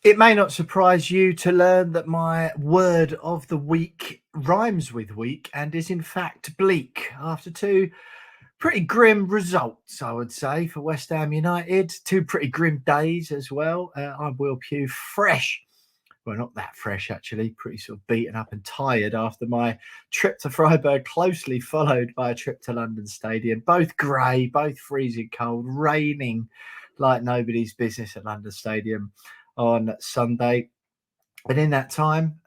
It may not surprise you to learn that my word of the week rhymes with week and is in fact bleak after two pretty grim results, I would say, for West Ham United. Two pretty grim days as well. I'm Will Pugh, fresh. Well, not that fresh, actually. Pretty sort of beaten up and tired after my trip to Freiburg, closely followed by a trip to London Stadium. Both grey, both freezing cold, raining like nobody's business at London Stadium on Sunday. And in that time,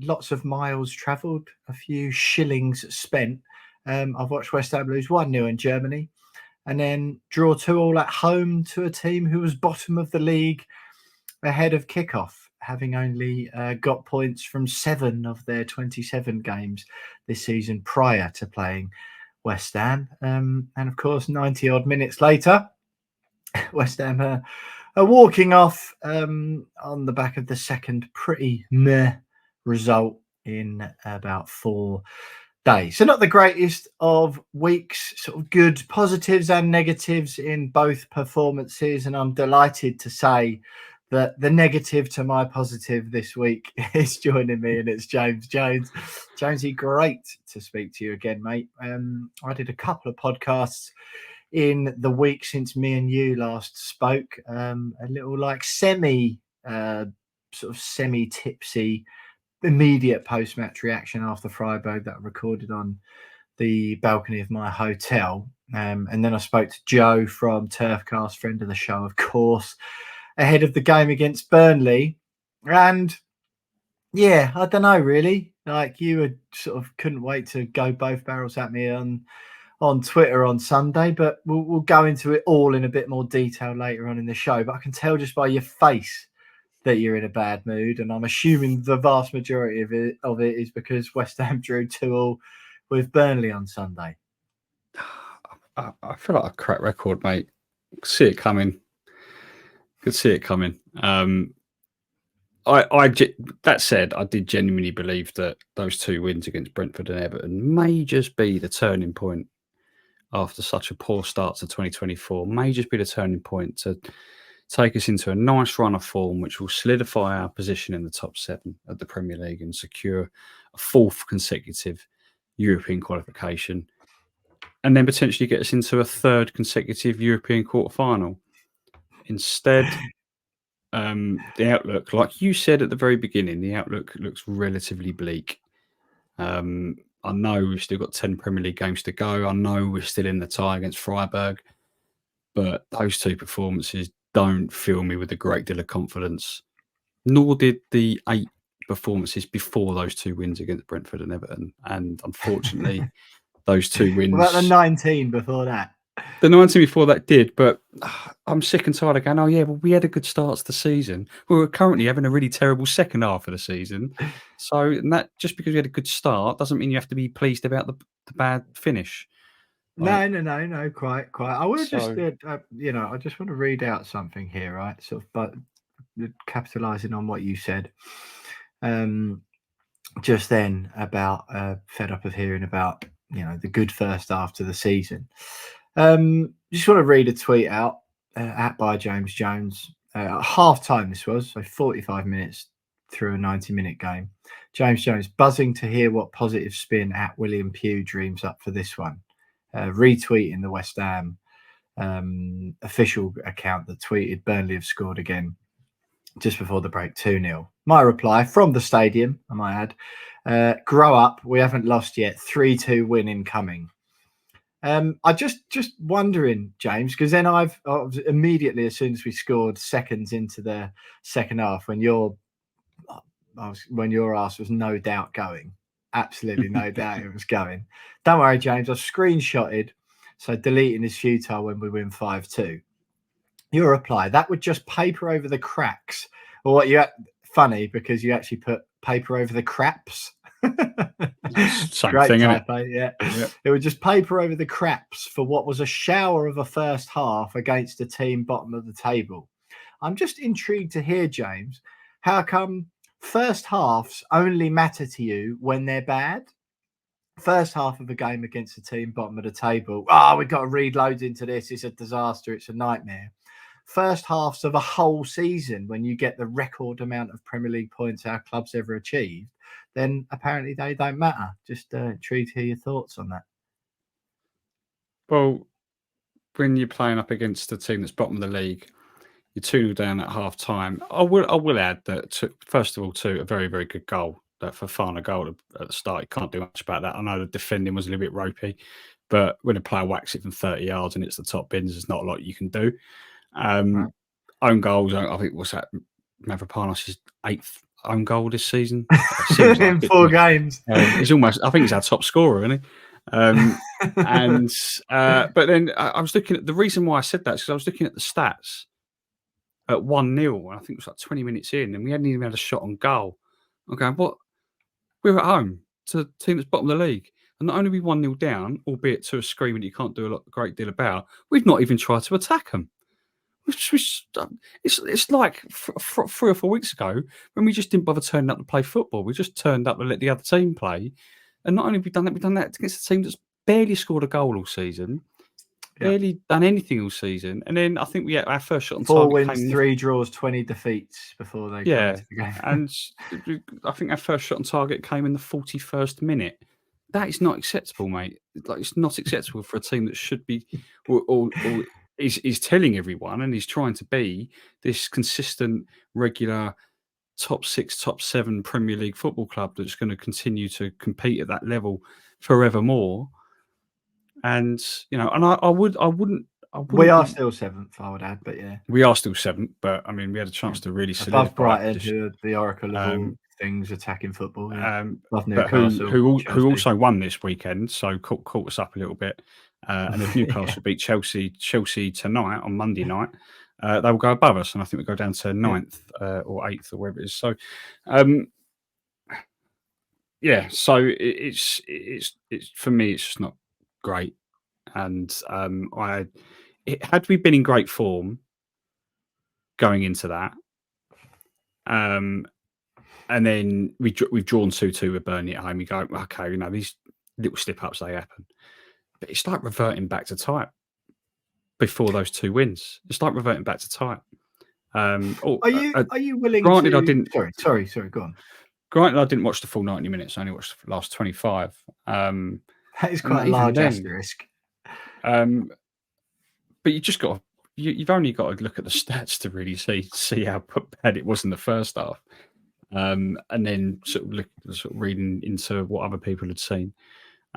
lots of miles travelled, a few shillings spent. I've watched West Ham lose 1-0 in Germany and then draw 2-2 at home to a team who was bottom of the league ahead of kickoff, having only got points from 7 of their 27 games this season prior to playing West Ham. And of course, 90 odd minutes later, West Ham are walking off on the back of the second pretty meh result in about 4 days. So not the greatest of weeks, sort of good positives and negatives in both performances. And I'm delighted to say that the negative to my positive this week is joining me, and it's James Jones. Jonesy, great to speak to you again, mate. I did a couple of podcasts in the week since me and you last spoke, a little like semi tipsy immediate post-match reaction after Freiburg that I recorded on the balcony of my hotel. And then I spoke to Joe from Turfcast, friend of the show, of course, ahead of the game against Burnley. And yeah, I don't know, really. Like, you were sort of couldn't wait to go both barrels at me on Twitter on Sunday, but we'll go into it all in a bit more detail later on in the show. But I can tell just by your face that you're in a bad mood, and I'm assuming the vast majority of it is because West Ham drew 2-2 with Burnley on Sunday. I feel like a crap record, mate. See it coming. Could see it coming. That said, I did genuinely believe that those 2 wins against Brentford and Everton may just be the turning point after such a poor start to 2024. May just be the turning point to take us into a nice run of form, which will solidify our position in the top 7 of the Premier League and secure a 4th consecutive European qualification, and then potentially get us into a 3rd consecutive European quarter-final. Instead, the outlook, like you said at the very beginning, the outlook looks relatively bleak. I know we've still got 10 Premier League games to go. I know we're still in the tie against Freiburg, but those 2 performances don't fill me with a great deal of confidence, nor did the 8 performances before those 2 wins against Brentford and Everton. And unfortunately, those 2 wins... What about the 19 before that? The 19 before that did, but I'm sick and tired of going, oh yeah, well, we had a good start to the season. We're currently having a really terrible second half of the season. So that just because we had a good start doesn't mean you have to be pleased about the bad finish. Right? No, quite. I would just, I just want to read out something here, right? Sort of, but capitalizing on what you said just then about fed up of hearing about, the good first half to the season. Just want to read a tweet out at by James Jones. Half time this was, so 45 minutes through a 90-minute game. James Jones buzzing to hear what positive spin at William Pugh dreams up for this one. Retweeting the West Ham official account that tweeted Burnley have scored again just before the break, 2-0. My reply from the stadium, I might add, grow up, we haven't lost yet, 3-2 win incoming. I just wondering, James, because then I was immediately, as soon as we scored, seconds into the second half, when your ass was no doubt going, absolutely no doubt it was going. Don't worry, James, I've screenshotted, so deleting is futile when we win 5-2. Your reply, that would just paper over the cracks, or what you funny because you actually put paper over the craps. Same Great thing, typo, isn't yeah. Yep. It would just paper over the craps for what was a shower of a first half against a team bottom of the table. I'm just intrigued to hear, James, how come first halves only matter to you when they're bad? First half of a game against a team bottom of the table, we've got to read loads into this, it's a disaster, it's a nightmare. first halves of a whole season, when you get the record amount of Premier League points our club's ever achieved, then apparently they don't matter. Just intrigued to hear your thoughts on that. Well, when you're playing up against a team that's bottom of the league, you're 2-0 down at half time. I will add that, first of all, a very, very good goal. That Fofana goal at the start, you can't do much about that. I know the defending was a little bit ropey, but when a player whacks it from 30 yards and it's the top bins, there's not a lot you can do. Right. Own goals, I think, what's that? Mavropanos' 8th own goal this season. It seems like in 4 games. He's almost, I think he's our top scorer, isn't he? But then I was looking at the reason why I said that is because I was looking at the stats at 1-0, and I think it was like 20 minutes in, and we hadn't even had a shot on goal. I'm going, what? We're at home to a team that's bottom of the league. And not only are we 1-0 down, albeit to a screamer that you can't do a great deal about, we've not even tried to attack them. It's like 3 or 4 weeks ago when we just didn't bother turning up to play football. We just turned up to let the other team play. And not only have we done that against a team that's barely scored a goal all season, barely done anything all season. And then I think we had our first shot on 4 target. 4 wins, 3 draws, 20 defeats before they came into the game. And I think our first shot on target came in the 41st minute. That is not acceptable, mate. Like, it's not acceptable for a team that should be or is telling everyone and is trying to be this consistent, regular top 6, top 7 Premier League football club that's going to continue to compete at that level forevermore. And and I wouldn't. We are still 7th, I would add, but yeah, we are still 7th. But I mean, we had a chance to really solidify above Brighton, who are the oracle of all things attacking football. Yeah. But who also won this weekend, so caught us up a little bit. And if Newcastle beat Chelsea tonight on Monday night, they will go above us, and I think we go down to 9th or 8th or wherever it is. So, so it's for me, it's just not great. And had we been in great form going into that, and then we've drawn 2-2 with Burnley at home, you go, okay, these little slip-ups, they happen. But it's like reverting back to type before those 2 wins. It's like reverting back to type. Are you willing granted, to... I didn't... Sorry, go on. Granted, I didn't watch the full 90 minutes. I only watched the last 25. That is quite a large asterisk. But you just got to... You've only got to look at the stats to really see how bad it was in the first half. And then sort of reading into what other people had seen.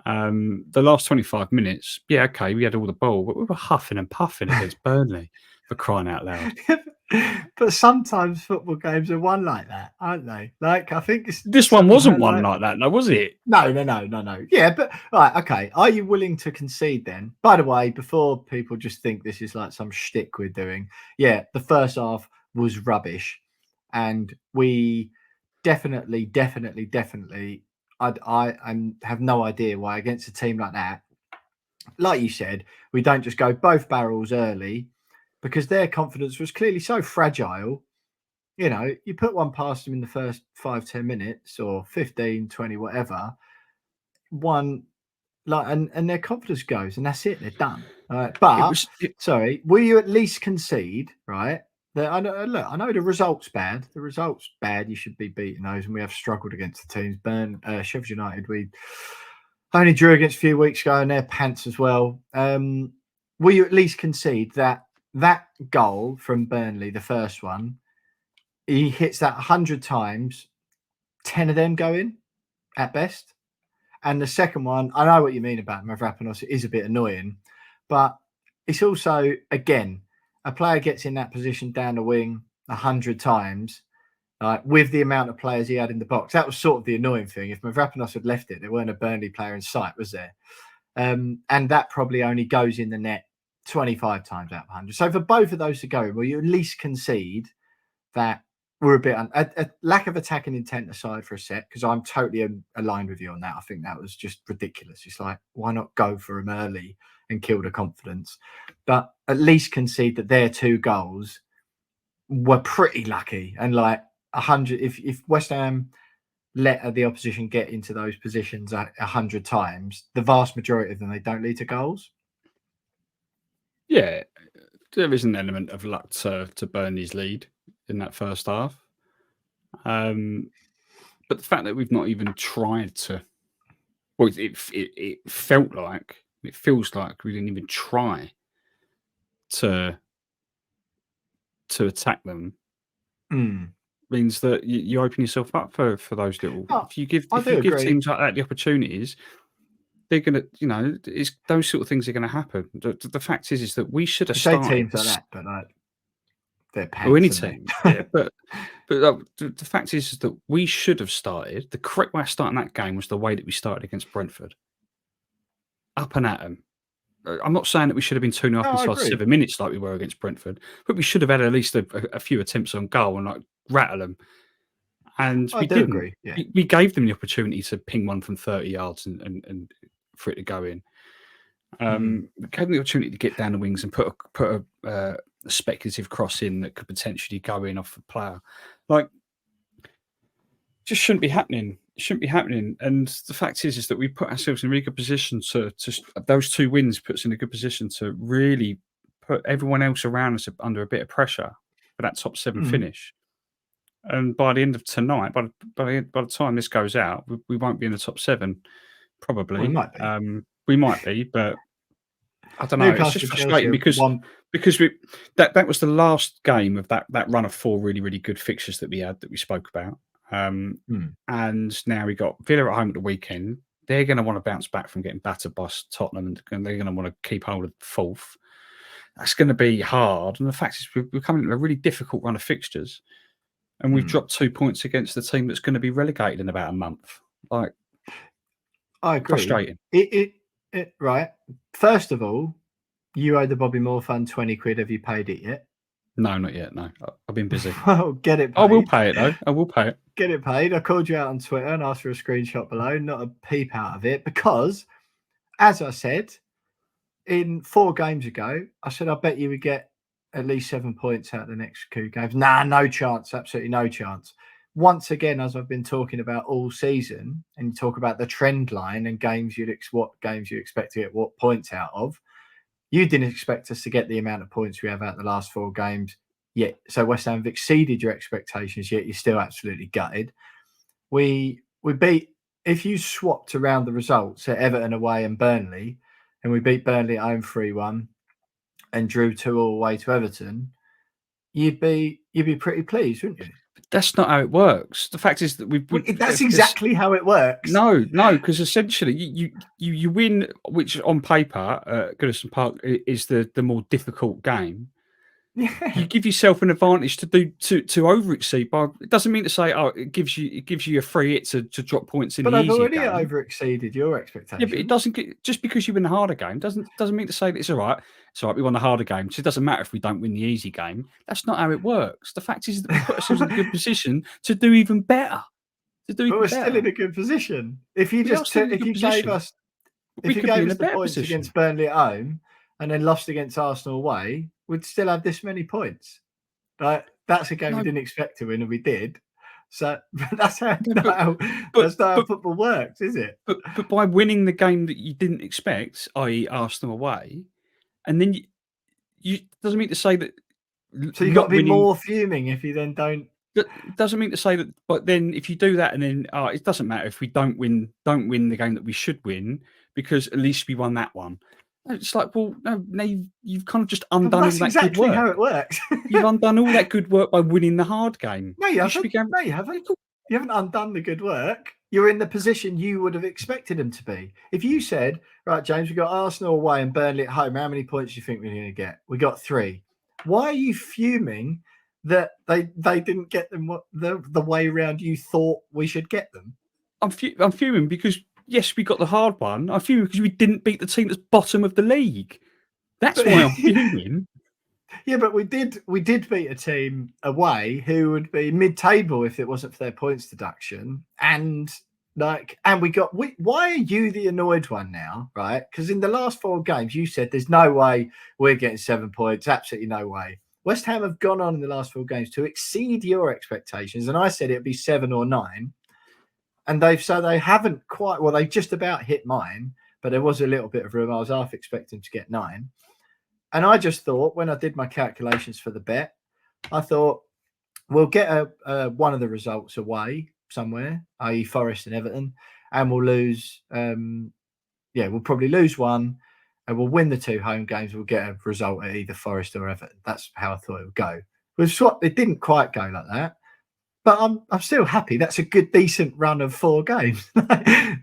The last 25 minutes, we had all the ball, but we were huffing and puffing against Burnley, for crying out loud. But sometimes football games are won like that, aren't they? Like, I think this one wasn't won like that, though, was it? No. Yeah, but right, okay. Are you willing to concede then? By the way, before people just think this is like some shtick we're doing, the first half was rubbish, and we definitely. I have no idea why against a team like that, like you said, we don't just go both barrels early, because their confidence was clearly so fragile. You put one past them in the first 5-10 minutes or 15, 20, whatever, and their confidence goes, and that's it. They're done. But sorry, will you at least concede, right? I know the result's bad. The result's bad. You should be beating those, and we have struggled against the teams. Sheffield United, we only drew against a few weeks ago, and they're pants as well. Will you at least concede that goal from Burnley, the first one, he hits that 100 times, 10 of them go in at best? And the second one, I know what you mean about Mavropanos. It is a bit annoying, but it's also, again, a player gets in that position down the wing 100 times, with the amount of players he had in the box. That was sort of the annoying thing. If Mavropanos had left it, there weren't a Burnley player in sight, was there? And that probably only goes in the net 25 times out of 100. So for both of those to go, will you at least concede that we're a bit a lack of attacking intent aside for a sec, because I'm totally aligned with you on that. I think that was just ridiculous. It's like, why not go for them early and kill the confidence? But at least concede that their 2 goals were pretty lucky, and like 100. If West Ham let the opposition get into those positions 100 times, the vast majority of them, they don't lead to goals. Yeah, there is an element of luck to Burnley's lead in that first half. But the fact that we've not even tried to, well, it felt like, it feels like we didn't even try to attack them, means that you open yourself up for those little. If you give teams like that the opportunities, they're gonna, it's those sort of things are gonna happen. The fact is that we should have started teams like that, but like they're pants, or any team, yeah. But the fact is that we should have started. The correct way of starting that game was the way that we started against Brentford, up and at them. I'm not saying that we should have been 2-0 up inside 7 minutes like we were against Brentford, but we should have had at least a few attempts on goal and like rattle them. And we didn't. Agree, yeah. We gave them the opportunity to ping one from 30 yards and for it to go in. We gave them the opportunity to get down the wings and put a speculative cross in that could potentially go in off the player. Like, just shouldn't be happening. It shouldn't be happening. And the fact is that we put ourselves in a really good position to those 2 wins puts us in a good position to really put everyone else around us under a bit of pressure for that top 7 finish. And by the end of tonight, by the time this goes out, we won't be in the top 7. Probably. We might be. We might be, but I don't know. It's just frustrating because that was the last game of that run of 4 really, really good fixtures that we had that we spoke about. And now we got Villa at home at the weekend. They're going to want to bounce back from getting battered by Tottenham, and they're going to want to keep hold of 4th. That's going to be hard. And the fact is, we're coming into a really difficult run of fixtures, and we've dropped 2 points against the team that's going to be relegated in about a month. Like, I agree. Frustrating. Right. First of all, you owe the Bobby Moore Fund 20 quid. Have you paid it yet? No, not yet. No, I've been busy. Well, get it paid. I will pay it, though. I will pay it. Get it paid. I called you out on Twitter and asked for a screenshot below. Not a peep out of it because, as I said, in 4 games ago, I said I bet you would get at least 7 points out of the next 2 games. Nah, no chance. Absolutely no chance. Once again, as I've been talking about all season, and you talk about the trend line and what games you expect to get what points out of, you didn't expect us to get the amount of points we have out the last 4 games yet. So West Ham have exceeded your expectations, yet you're still absolutely gutted. We beat, if you swapped around the results at Everton away and Burnley, and we beat Burnley at home 3-1 and drew 2 all away to Everton, you'd be pretty pleased, wouldn't you? That's not how it works. The fact is that that's exactly how it works. No, because essentially you win, which on paper, Goodison Park is the more difficult game. Yeah. You give yourself an advantage to overexceed by. It doesn't mean to say, it gives you a free hit to drop points in the easy game. But I've already overexceeded your expectations. Yeah, but it doesn't just because you win the harder game doesn't mean to say that it's all right. It's all right. We won the harder game, so it doesn't matter if we don't win the easy game. That's not how it works. The fact is that we put ourselves in a good position to do even better. We're still in a good position. If you gave us the points against Burnley at home and then lost against Arsenal away, we'd still have this many points. Like, that's a game we didn't expect to win, and we did. So that's not how football works, is it? But by winning the game that you didn't expect, i.e., Arsenal away, and then you doesn't mean to say that. So you've got to be more fuming if you then don't. That doesn't mean to say that. But then, if you do that, and then it doesn't matter if we don't win the game that we should win, because at least we won that one. It's like, well, no, you've kind of just undone all that exactly good work. How it works. You've undone all that good work by winning the hard game. No, you haven't. You haven't undone the good work. You're in the position you would have expected them to be. If you said, right, James, we got Arsenal away and Burnley at home, how many points do you think we're going to get? We got 3. Why are you fuming that they didn't get them the way around you thought we should get them? I'm fuming because, yes, we got the hard one. I'm fuming because we didn't beat the team that's bottom of the league. That's why I'm fuming. Yeah, but we did beat a team away who would be mid-table if it wasn't for their points deduction. And we got. Why are you the annoyed one now, right? Because in the last 4 games, you said there's no way we're getting 7 points. Absolutely no way. West Ham have gone on in the last 4 games to exceed your expectations, and I said it'd be 7 or 9. And they haven't quite. Well, they just about hit mine, but there was a little bit of room. I was half expecting to get 9. And I just thought, when I did my calculations for the bet, I thought we'll get one of the results away somewhere, i.e. Forest and Everton, and we'll lose. We'll probably lose one, and we'll win the 2 home games. We'll get a result at either Forest or Everton. That's how I thought it would go. It didn't quite go like that, but I'm still happy. That's a good, decent run of 4 games.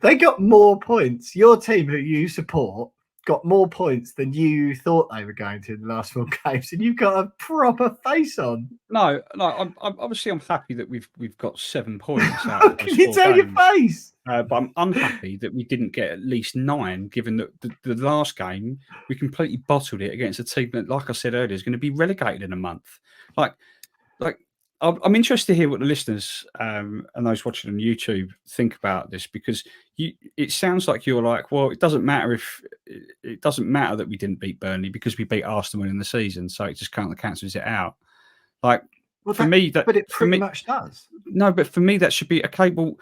They got more points. Your team, who you support, got more points than you thought they were going to in the last 4 games, and you've got a proper face on. No, I'm obviously happy that we've got 7 points out of those Can you 4 tell games. your face? But I'm unhappy that we didn't get at least 9, given that the last game we completely bottled it against a team that, like I said earlier, is going to be relegated in a month. Like I'm interested to hear what the listeners and those watching on YouTube think about this, because it sounds like you're like, well, it doesn't matter that we didn't beat Burnley because we beat Arsenal in the season, so it just kind of cancels it out. Like, well, for me, but it pretty much does. No, but for me, that should be okay. Well,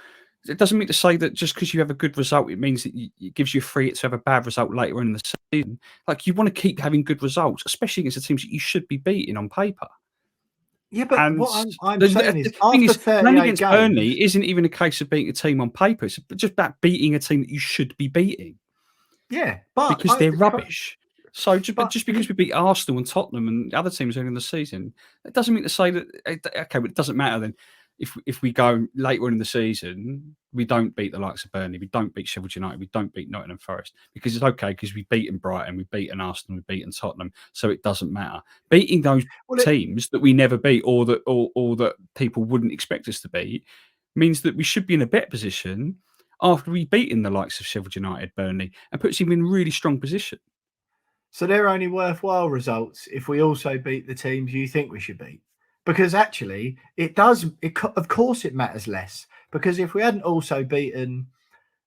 it doesn't mean to say that just because you have a good result, it means that it gives you a free hit to have a bad result later in the season. Like, you want to keep having good results, especially against the teams that you should be beating on paper. Yeah, but And what I'm saying is, after 38 playing against games, Burnley isn't even a case of beating a team on paper. It's just about beating a team that you should be beating. Yeah, but because they're rubbish. So just because we beat Arsenal and Tottenham and other teams early in the season, it doesn't mean to say that okay, but it doesn't matter then. If we go later in the season, we don't beat the likes of Burnley, we don't beat Sheffield United, we don't beat Nottingham Forest, because it's okay because we've beaten Brighton, we've beaten Arsenal, we've beaten Tottenham, so it doesn't matter. Beating those teams that we never beat or that people wouldn't expect us to beat means that we should be in a better position after we've beaten the likes of Sheffield United, Burnley, and puts him in a really strong position. So they're only worthwhile results if we also beat the teams you think we should beat. Because actually, it does. Of course, it matters less. Because if we hadn't also beaten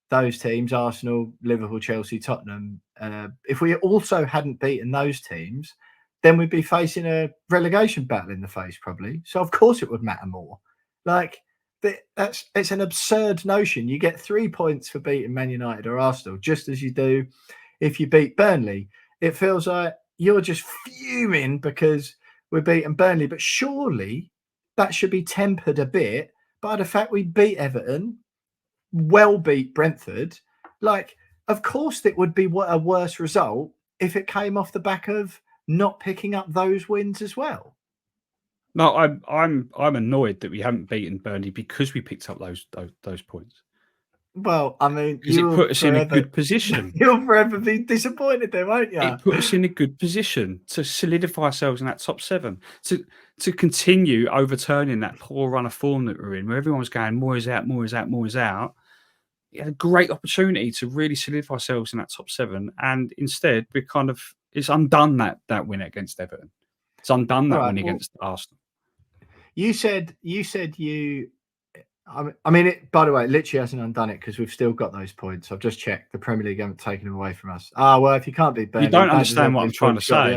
those teams, Arsenal, Liverpool, Chelsea, Tottenham, if we also hadn't beaten those teams, then we'd be facing a relegation battle in the face, probably. So of course, it would matter more. Like, it's an absurd notion. You get 3 points for beating Man United or Arsenal, just as you do if you beat Burnley. It feels like you're just fuming because we're beating Burnley, but surely that should be tempered a bit by the fact we beat Everton, well beat Brentford. Like, of course, it would be a worse result if it came off the back of not picking up those wins as well. No, I'm annoyed that we haven't beaten Burnley because we picked up those points. Well, I mean, because it put us in a good position. You'll forever be disappointed there, won't you? It put us in a good position to solidify ourselves in that top 7, to continue overturning that poor run of form that we're in, where everyone was going, Moyes out, Moyes out, Moyes out. We had a great opportunity to really solidify ourselves in that top 7, and instead it's undone that win against Everton. It's undone that win against Arsenal. You said you. I mean, it, by the way, it literally hasn't undone it because we've still got those points. I've just checked. The Premier League haven't taken them away from us. Well, if you can't beat Burnley, you don't understand what I'm trying to say.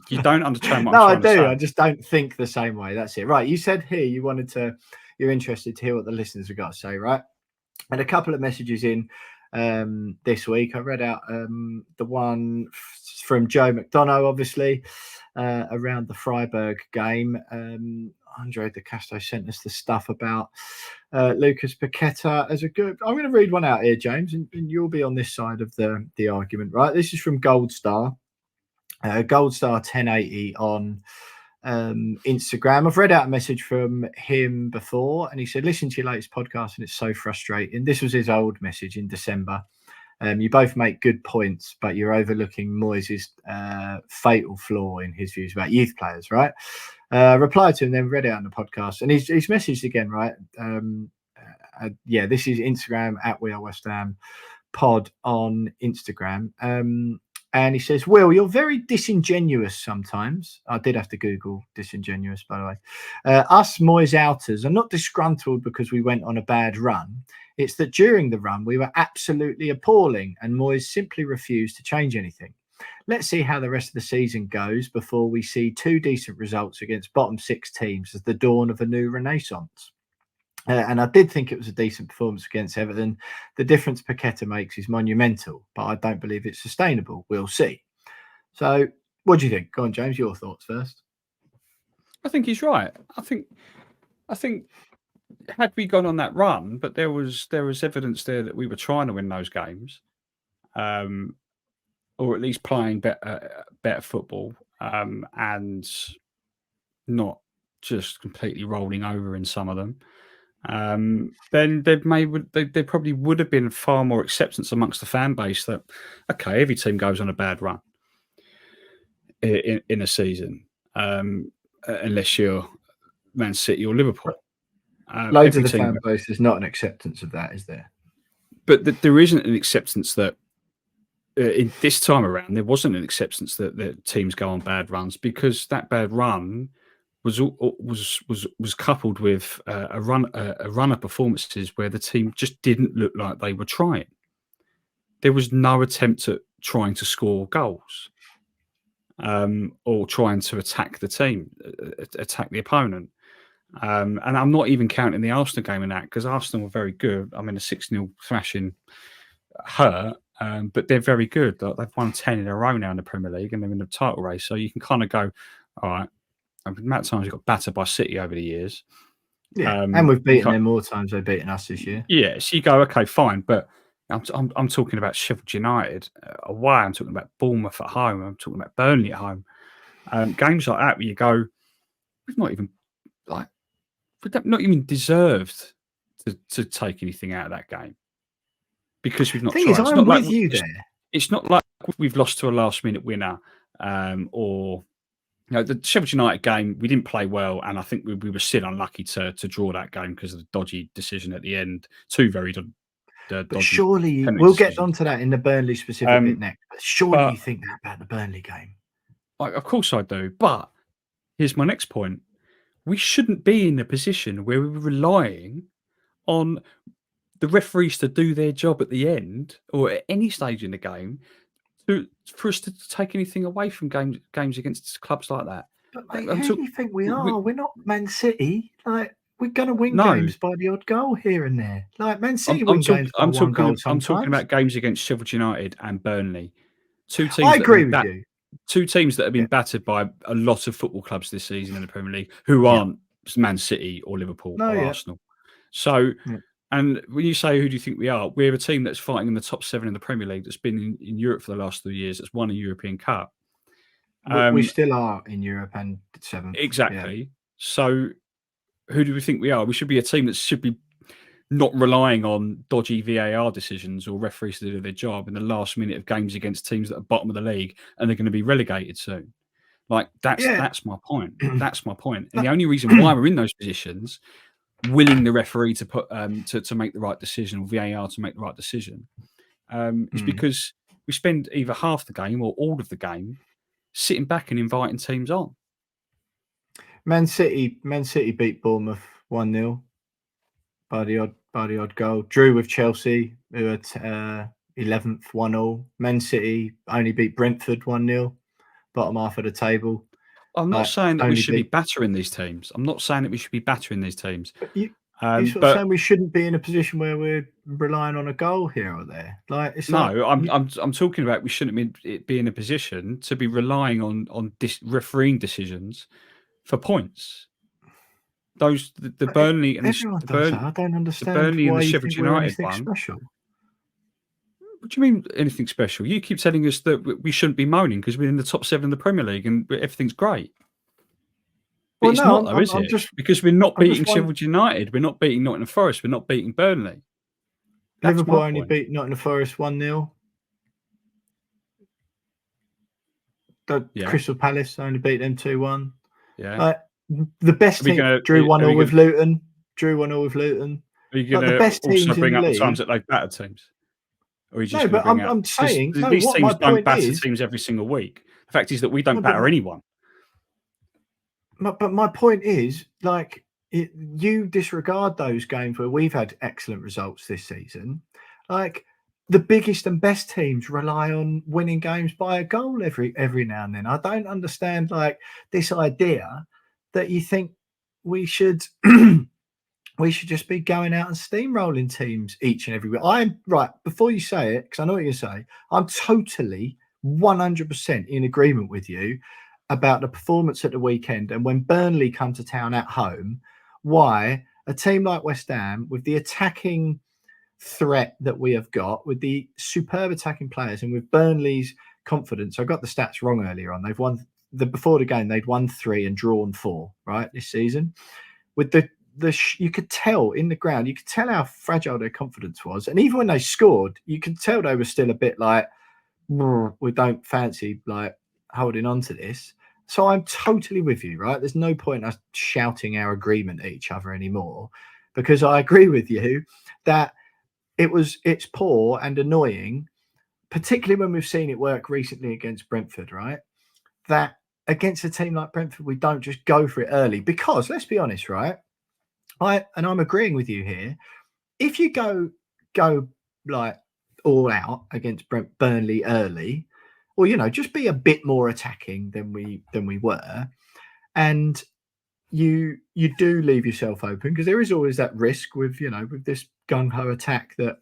You don't understand what I'm trying to say. No, I do. I just don't think the same way. That's it. Right. You said here you're interested to hear what the listeners have got to say, right? And a couple of messages in this week. I read out the one from Joe McDonough, obviously, around the Freiburg game. Andre De Castro sent us the stuff about Lucas Paqueta as a good. I'm going to read one out here, James, and you'll be on this side of the argument, right? This is from Goldstar, Goldstar 1080 on Instagram. I've read out a message from him before, and he said, "Listen to your latest podcast, and it's so frustrating." This was his old message in December. You both make good points, but you're overlooking Moyes' fatal flaw in his views about youth players, right? Replied to him, then read it out on the podcast, and he's messaged again, right? This is Instagram at We Are West Ham Pod on Instagram. And he says, "Will, you're very disingenuous sometimes." I did have to Google disingenuous, by the way. Us Moyes outers are not disgruntled because we went on a bad run. It's that during the run, we were absolutely appalling and Moyes simply refused to change anything. Let's see how the rest of the season goes before we see 2 decent results against bottom 6 teams as the dawn of a new renaissance. And I did think it was a decent performance against Everton. The difference Paqueta makes is monumental, but I don't believe it's sustainable. We'll see. So What do you think? Go on, James. Your thoughts first. I think he's right. I think had we gone on that run, but there was evidence there that we were trying to win those games, or at least playing better football, and not just completely rolling over in some of them. Then there probably would have been far more acceptance amongst the fan base that okay, every team goes on a bad run in a season, unless you're Man City or Liverpool. Loads of the fan base is not an acceptance of that, is there? But there isn't an acceptance that in this time around there wasn't an acceptance that teams go on bad runs, because that bad run was coupled with a run of performances where the team just didn't look like they were trying. There was no attempt at trying to score goals, or trying to attack the team, attack the opponent. And I'm not even counting the Arsenal game in that, because Arsenal were very good. I mean, a 6-0 thrashing hurt, but they're very good. They've won 10 in a row now in the Premier League, and they're in the title race. So you can kind of go, all right. The amount of times we got battered by City over the years. Yeah, and we've beaten them more times they've beaten us this year. Yeah, so you go, okay, fine, but I'm talking about Sheffield United away. I'm talking about Bournemouth at home. I'm talking about Burnley at home. Games like that where you go, we've not even deserved to take anything out of that game because we've not tried. I'm with you there. It's not like we've lost to a last-minute winner, or. The Sheffield United game, we didn't play well, and I think we were still unlucky to draw that game because of the dodgy decision at the end. Two very dodgy. But surely we'll get onto that in the Burnley specific bit next. But surely you think that about the Burnley game? Of course I do. But here's my next point: we shouldn't be in a position where we're relying on the referees to do their job at the end or at any stage in the game. For us to take anything away from games against clubs like that. But mate, who do you think we are? We're not Man City. Like, we're going to win games by the odd goal here and there. Like, Man City win games by one goal sometimes. I'm talking about games against Sheffield United and Burnley. Two teams. I agree with you. Two teams that have been battered by a lot of football clubs this season in the Premier League who aren't Man City or Liverpool or Arsenal. So... And when you say who do you think we are, we're a team that's fighting in the top 7 in the Premier League, that's been in Europe for the last 3 years, that's won a European Cup. We still are in Europe and 7th. Exactly. Yeah. So who do we think we are? We should be a team that should be not relying on dodgy VAR decisions or referees to do their job in the last minute of games against teams that are bottom of the league and they're going to be relegated soon. Like, that's my point. That's my point. And the only reason why we're in those positions, willing the referee to put to make the right decision, or VAR to make the right decision, is because we spend either half the game or all of the game sitting back and inviting teams on. Man City beat Bournemouth 1-0 by the odd goal. Drew with Chelsea, who had 11th 1-1. Man City only beat Brentford 1-0, bottom half of the table. I'm not saying that we should be battering these teams. I'm not saying that we should be battering these teams. But you're sort of saying we shouldn't be in a position where we're relying on a goal here or there. Like, it's I'm talking about we shouldn't be in a position to be relying on refereeing decisions for points. The Burnley and I don't understand the Burnley why and the you Sheffield think we're United anything one. Special. What do you mean anything special? You keep telling us that we shouldn't be moaning because we're in the top 7 in the Premier League and everything's great. But it's not, though, is it? Because we're not beating Sheffield United. We're not beating Nottingham Forest. We're not beating Burnley. Liverpool only beat Nottingham Forest 1-0. Crystal Palace only beat them 2-1. Yeah. The best team drew 1-0 with Luton. Drew 1-0 with Luton. Are you going to also bring up the times that they've battered teams? Or no, but I'm saying these teams don't batter teams every single week. The fact is that we don't batter anyone. But my point is, like, you disregard those games where we've had excellent results this season. Like, the biggest and best teams rely on winning games by a goal every now and then. I don't understand, like, this idea that you think we should just be going out and steamrolling teams each and every week. Before you say it, because I know what you're going to say, I'm totally 100% in agreement with you about the performance at the weekend. And when Burnley come to town at home, why a team like West Ham, with the attacking threat that we have got, with the superb attacking players, and with Burnley's confidence, I got the stats wrong earlier on. They've won before the game, they'd won 3 and drawn 4, right, this season. With you could tell in the ground, you could tell how fragile their confidence was. And even when they scored, you could tell they were still a bit like, we don't fancy like holding on to this. So I'm totally with you, right? There's no point us shouting our agreement at each other anymore, because I agree with you that it's poor and annoying, particularly when we've seen it work recently against Brentford, right? That against a team like Brentford, we don't just go for it early, because let's be honest, right? I'm agreeing with you here. If you go like all out against Burnley early, or just be a bit more attacking than we were, and you do leave yourself open, because there is always that risk with with this gung-ho attack that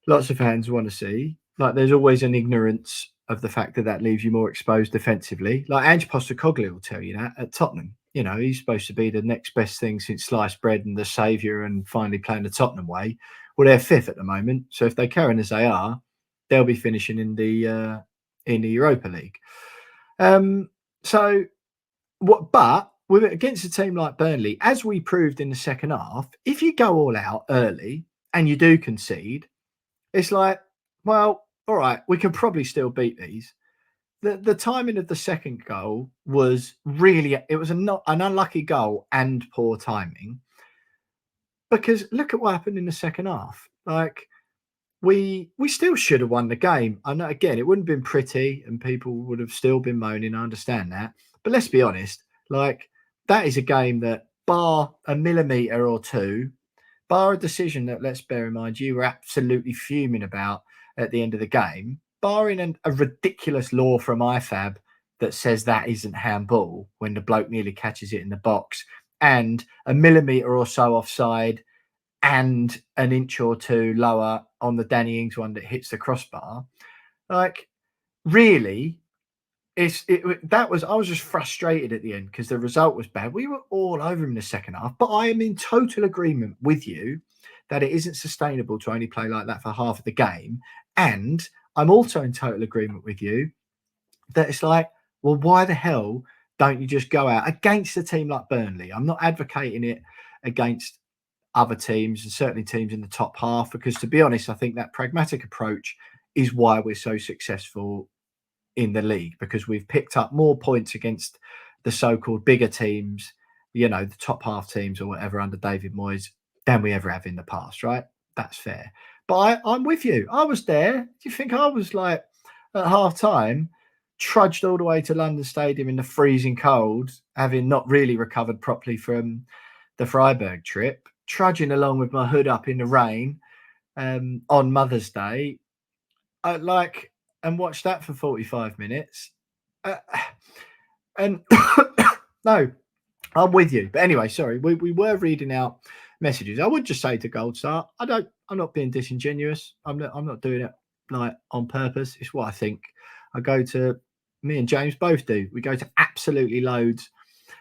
lots of fans want to see. Like, there's always an ignorance of the fact that leaves you more exposed defensively. Like Ange Postecoglou will tell you that at Tottenham. He's supposed to be the next best thing since sliced bread and the saviour and finally playing the Tottenham way. Well, they're 5th at the moment. So if they carry on as they are, they'll be finishing in the Europa League. But against a team like Burnley, as we proved in the second half, if you go all out early and you do concede, it's like, well, all right, we can probably still beat these. The timing of the second goal was really, it was an unlucky goal and poor timing, because look at what happened in the second half. Like, we still should have won the game. I know, again, it wouldn't have been pretty and people would have still been moaning. I understand that. But let's be honest, like, that is a game that, bar a millimetre or two, bar a decision that, let's bear in mind, you were absolutely fuming about at the end of the game, barring a ridiculous law from IFAB that says that isn't handball when the bloke nearly catches it in the box, and a millimetre or so offside and an inch or two lower on the Danny Ings one that hits the crossbar. Like, really, I was just frustrated at the end because the result was bad. We were all over him in the second half, but I am in total agreement with you that it isn't sustainable to only play like that for half of the game. And I'm also in total agreement with you that it's like, well, why the hell don't you just go out against a team like Burnley? I'm not advocating it against other teams, and certainly teams in the top half, because, to be honest, I think that pragmatic approach is why we're so successful in the league, because we've picked up more points against the so-called bigger teams, the top half teams or whatever under David Moyes, than we ever have in the past, right? That's fair. But I'm with you. I was there. Do you think I was like at half time, trudged all the way to London Stadium in the freezing cold, having not really recovered properly from the Freiburg trip, trudging along with my hood up in the rain on Mother's Day, and watched that for 45 minutes. And no, I'm with you. But anyway, sorry, we were reading out messages. I would just say to Goldstar, I'm not being disingenuous. I'm not doing it like on purpose. It's what I think. Me and James both do. We go to absolutely loads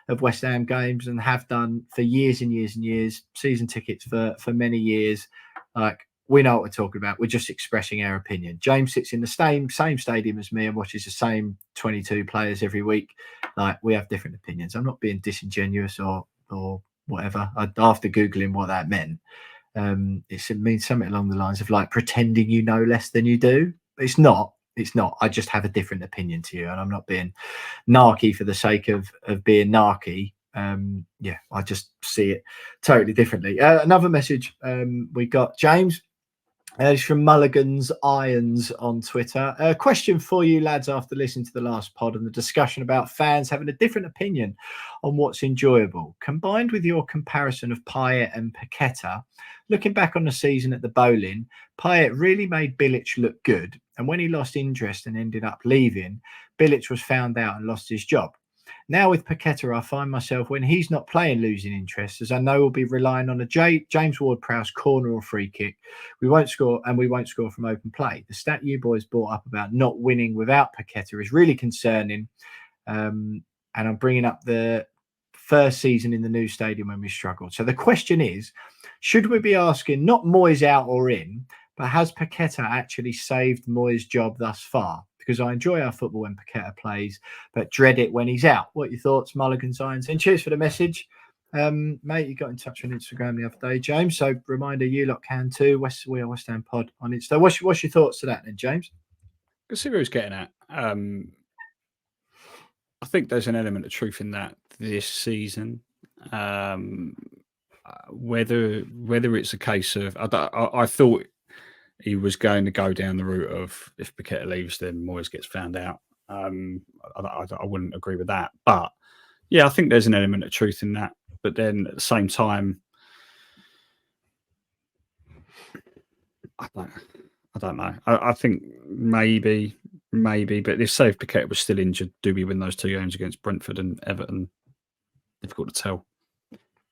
of West Ham games and have done for years and years and years, season tickets for many years. Like, we know what we're talking about. We're just expressing our opinion. James sits in the same stadium as me and watches the same 22 players every week. Like, we have different opinions. I'm not being disingenuous or whatever. After Googling what that meant, it means something along the lines of like pretending you know less than you do. It's not. I just have a different opinion to you, and I'm not being narky for the sake of being narky. I just see it totally differently. Another message we got, James. It's from Mulligan's Irons on Twitter. A question for you lads after listening to the last pod and the discussion about fans having a different opinion on what's enjoyable. Combined with your comparison of Payet and Paqueta, looking back on the season at the Bowling, Payet really made Bilic look good. And when he lost interest and ended up leaving, Bilic was found out and lost his job. Now with Paqueta, I find myself when he's not playing losing interest, as I know we'll be relying on a James Ward-Prowse corner or free kick. We won't score, and we won't score from open play. The stat you boys brought up about not winning without Paqueta is really concerning. And I'm bringing up the first season in the new stadium when we struggled. So the question is, should we be asking not Moyes out or in, but has Paqueta actually saved Moyes' job thus far? Because I enjoy our football when Paqueta plays, but dread it when he's out. What are your thoughts, Mulligan Science? And cheers for the message. Mate, you got in touch on Instagram the other day, James. So reminder, you lot can too. We are West Ham Pod on Insta. What's your thoughts to that then, James? I see where he's getting at. I think there's an element of truth in that this season. Whether it's a case of I thought he was going to go down the route of if Paqueta leaves, then Moyes gets found out. I wouldn't agree with that, but yeah, I think there's an element of truth in that. But then at the same time, I don't know. I think maybe, but if say if Paqueta was still injured, do we win those 2 games against Brentford and Everton? Difficult to tell,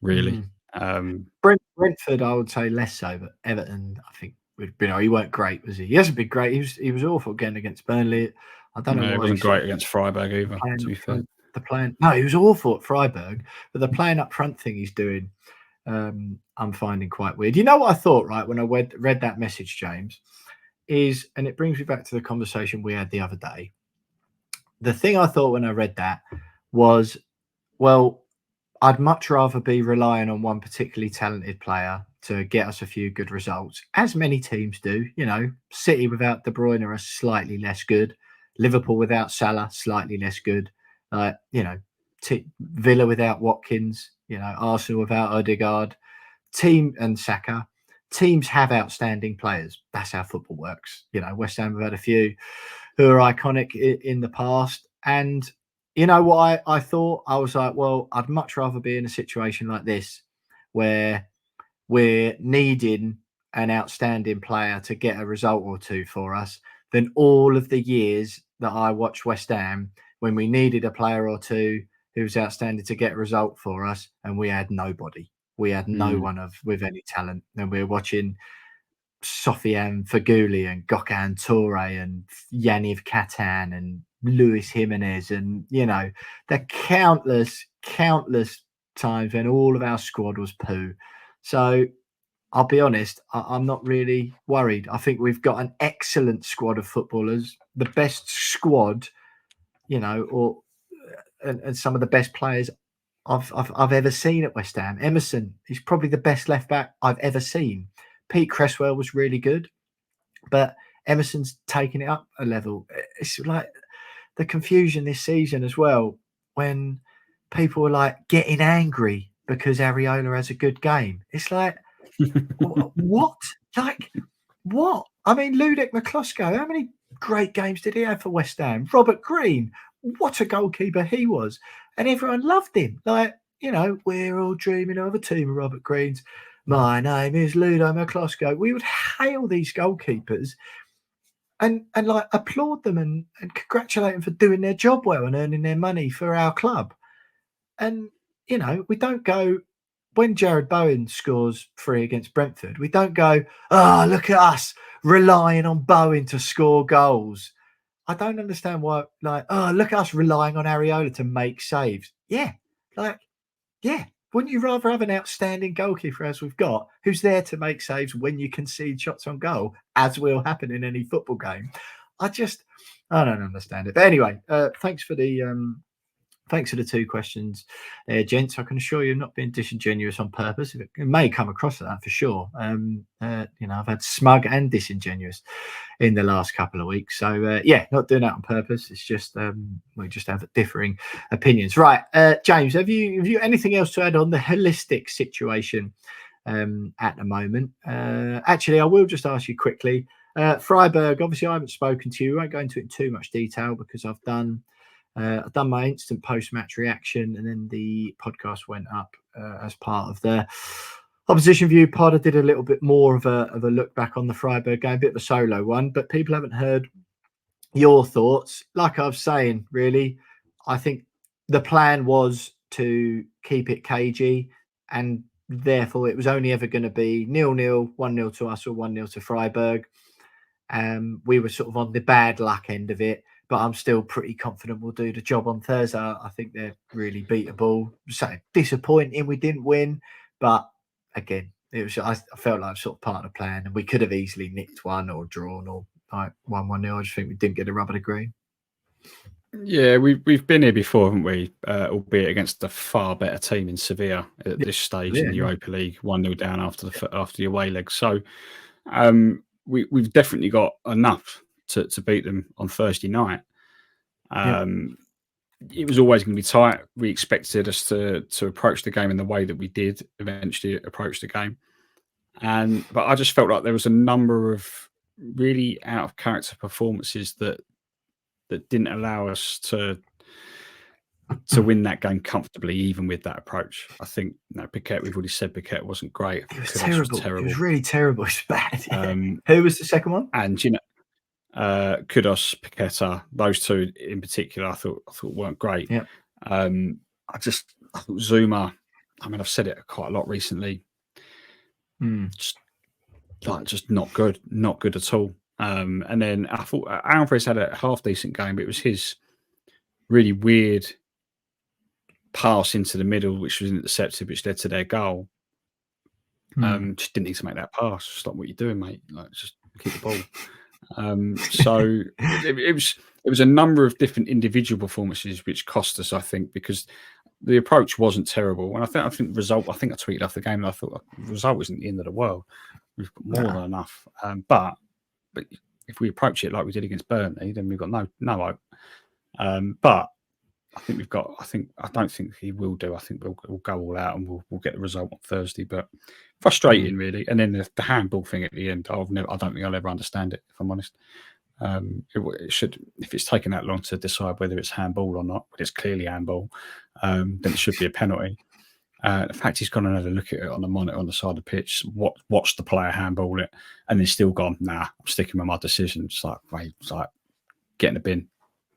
really. Brentford, I would say less so, but Everton, I think he weren't great, was he? He hasn't been great. He was awful again against Burnley. I don't know why. He wasn't great against Freiburg either. To be fair, no, he was awful at Freiburg. But the playing up front thing he's doing, I'm finding quite weird. You know what I thought, right, when I read that message, James, is, and it brings me back to the conversation we had the other day. The thing I thought when I read that was, well, I'd much rather be relying on one particularly talented player to get us a few good results, as many teams do. You know, City without De Bruyne are slightly less good. Liverpool without Salah, slightly less good. Villa without Watkins. Arsenal without Odegaard. And Saka. Teams have outstanding players. That's how football works. West Ham have had a few who are iconic in the past. And you know what I thought? I was like, well, I'd much rather be in a situation like this where we're needing an outstanding player to get a result or two for us than all of the years that I watched West Ham when we needed a player or two who was outstanding to get a result for us and we had nobody. We had no one with any talent. And we were watching Sofiane Feghouli and Gökhan Toure and Yaniv Katan and Luis Jimenez and the countless times when all of our squad was poo. So I'll be honest, I'm not really worried. I think we've got an excellent squad of footballers, the best squad, and some of the best players I've ever seen at West Ham. Emerson, he's probably the best left back I've ever seen. Pete Cresswell was really good, but Emerson's taken it up a level. It's like the confusion this season as well, when people were like getting angry because Areola has a good game. It's like, what? Like, what? I mean, Ludek McCloskey, how many great games did he have for West Ham? Robert Green, what a goalkeeper he was. And everyone loved him. Like, we're all dreaming of a team of Robert Greens. My name is Ludo McCloskey. We would hail these goalkeepers and like applaud them and congratulate them for doing their job well and earning their money for our club. And, we don't go, when Jared Bowen scores 3 against Brentford, we don't go, oh, look at us relying on Bowen to score goals. I don't understand why, like, oh, look at us relying on Areola to make saves. Yeah. Wouldn't you rather have an outstanding goalkeeper as we've got, who's there to make saves when you concede shots on goal, as will happen in any football game? I don't understand it. But anyway, thanks for the 2 questions, gents. I can assure you, I'm not being disingenuous on purpose. It may come across that for sure. I've had smug and disingenuous in the last couple of weeks. So not doing that on purpose. It's just we just have differing opinions. Right, James, have you anything else to add on the holistic situation at the moment? Actually, I will just ask you quickly. Freiburg, obviously, I haven't spoken to you. I won't go into it in too much detail because I've done my instant post-match reaction, and then the podcast went up as part of the Opposition View pod. I did a little bit more of a look back on the Freiburg game, a bit of a solo one, but people haven't heard your thoughts. Like I was saying, really, I think the plan was to keep it cagey, and therefore it was only ever going to be 0-0, 1-0 to us or 1-0 to Freiburg. We were sort of on the bad luck end of it, but I'm still pretty confident we'll do the job on Thursday. I think they're really beatable. So disappointing we didn't win, but again, it was. I felt like sort of part of the plan, and we could have easily nicked one or drawn or like 1-1-0. I just think we didn't get the rub of the green. Yeah, we've been here before, haven't we? Albeit against a far better team in Sevilla at this stage in the Europa League, 1-0 down after the away leg. So we've definitely got enough to beat them on Thursday night. It was always going to be tight. We expected us to approach the game in the way that we did eventually approach the game. But I just felt like there was a number of really out of character performances that didn't allow us to win that game comfortably, even with that approach. I think Piquet, we've already said Piquet wasn't great. It was terrible. It was really terrible. It's bad. Who was the second one? And Kudos, Piquet, those two in particular, I thought weren't great. Yeah. I thought Zuma. I mean, I've said it quite a lot recently. Just not good at all. And then I thought Alvarez had a half decent game, but it was his really weird pass into the middle, which was intercepted, which led to their goal. Just didn't need to make that pass. Just like, what are you doing, mate? Like, just keep the ball. So it was a number of different individual performances which cost us, I think, because the approach wasn't terrible. And I think the result. I think I tweeted after the game, and I thought the result wasn't the end of the world. We've got more than enough. But if we approach it like we did against Burnley, then we've got no hope. But I think we've got. I don't think he will do. I think we'll go all out and we'll get the result on Thursday. But frustrating, really. And then the handball thing at the end. I don't think I'll ever understand it, if I'm honest. It should, if it's taken that long to decide whether it's handball or not, but it's clearly handball, then it should be a penalty. The fact he's gone and had a look at it on the monitor on the side of the pitch, watched the player handball it, and then still gone, nah, I'm sticking with my decision. It's like, wait, it's like, get in the bin.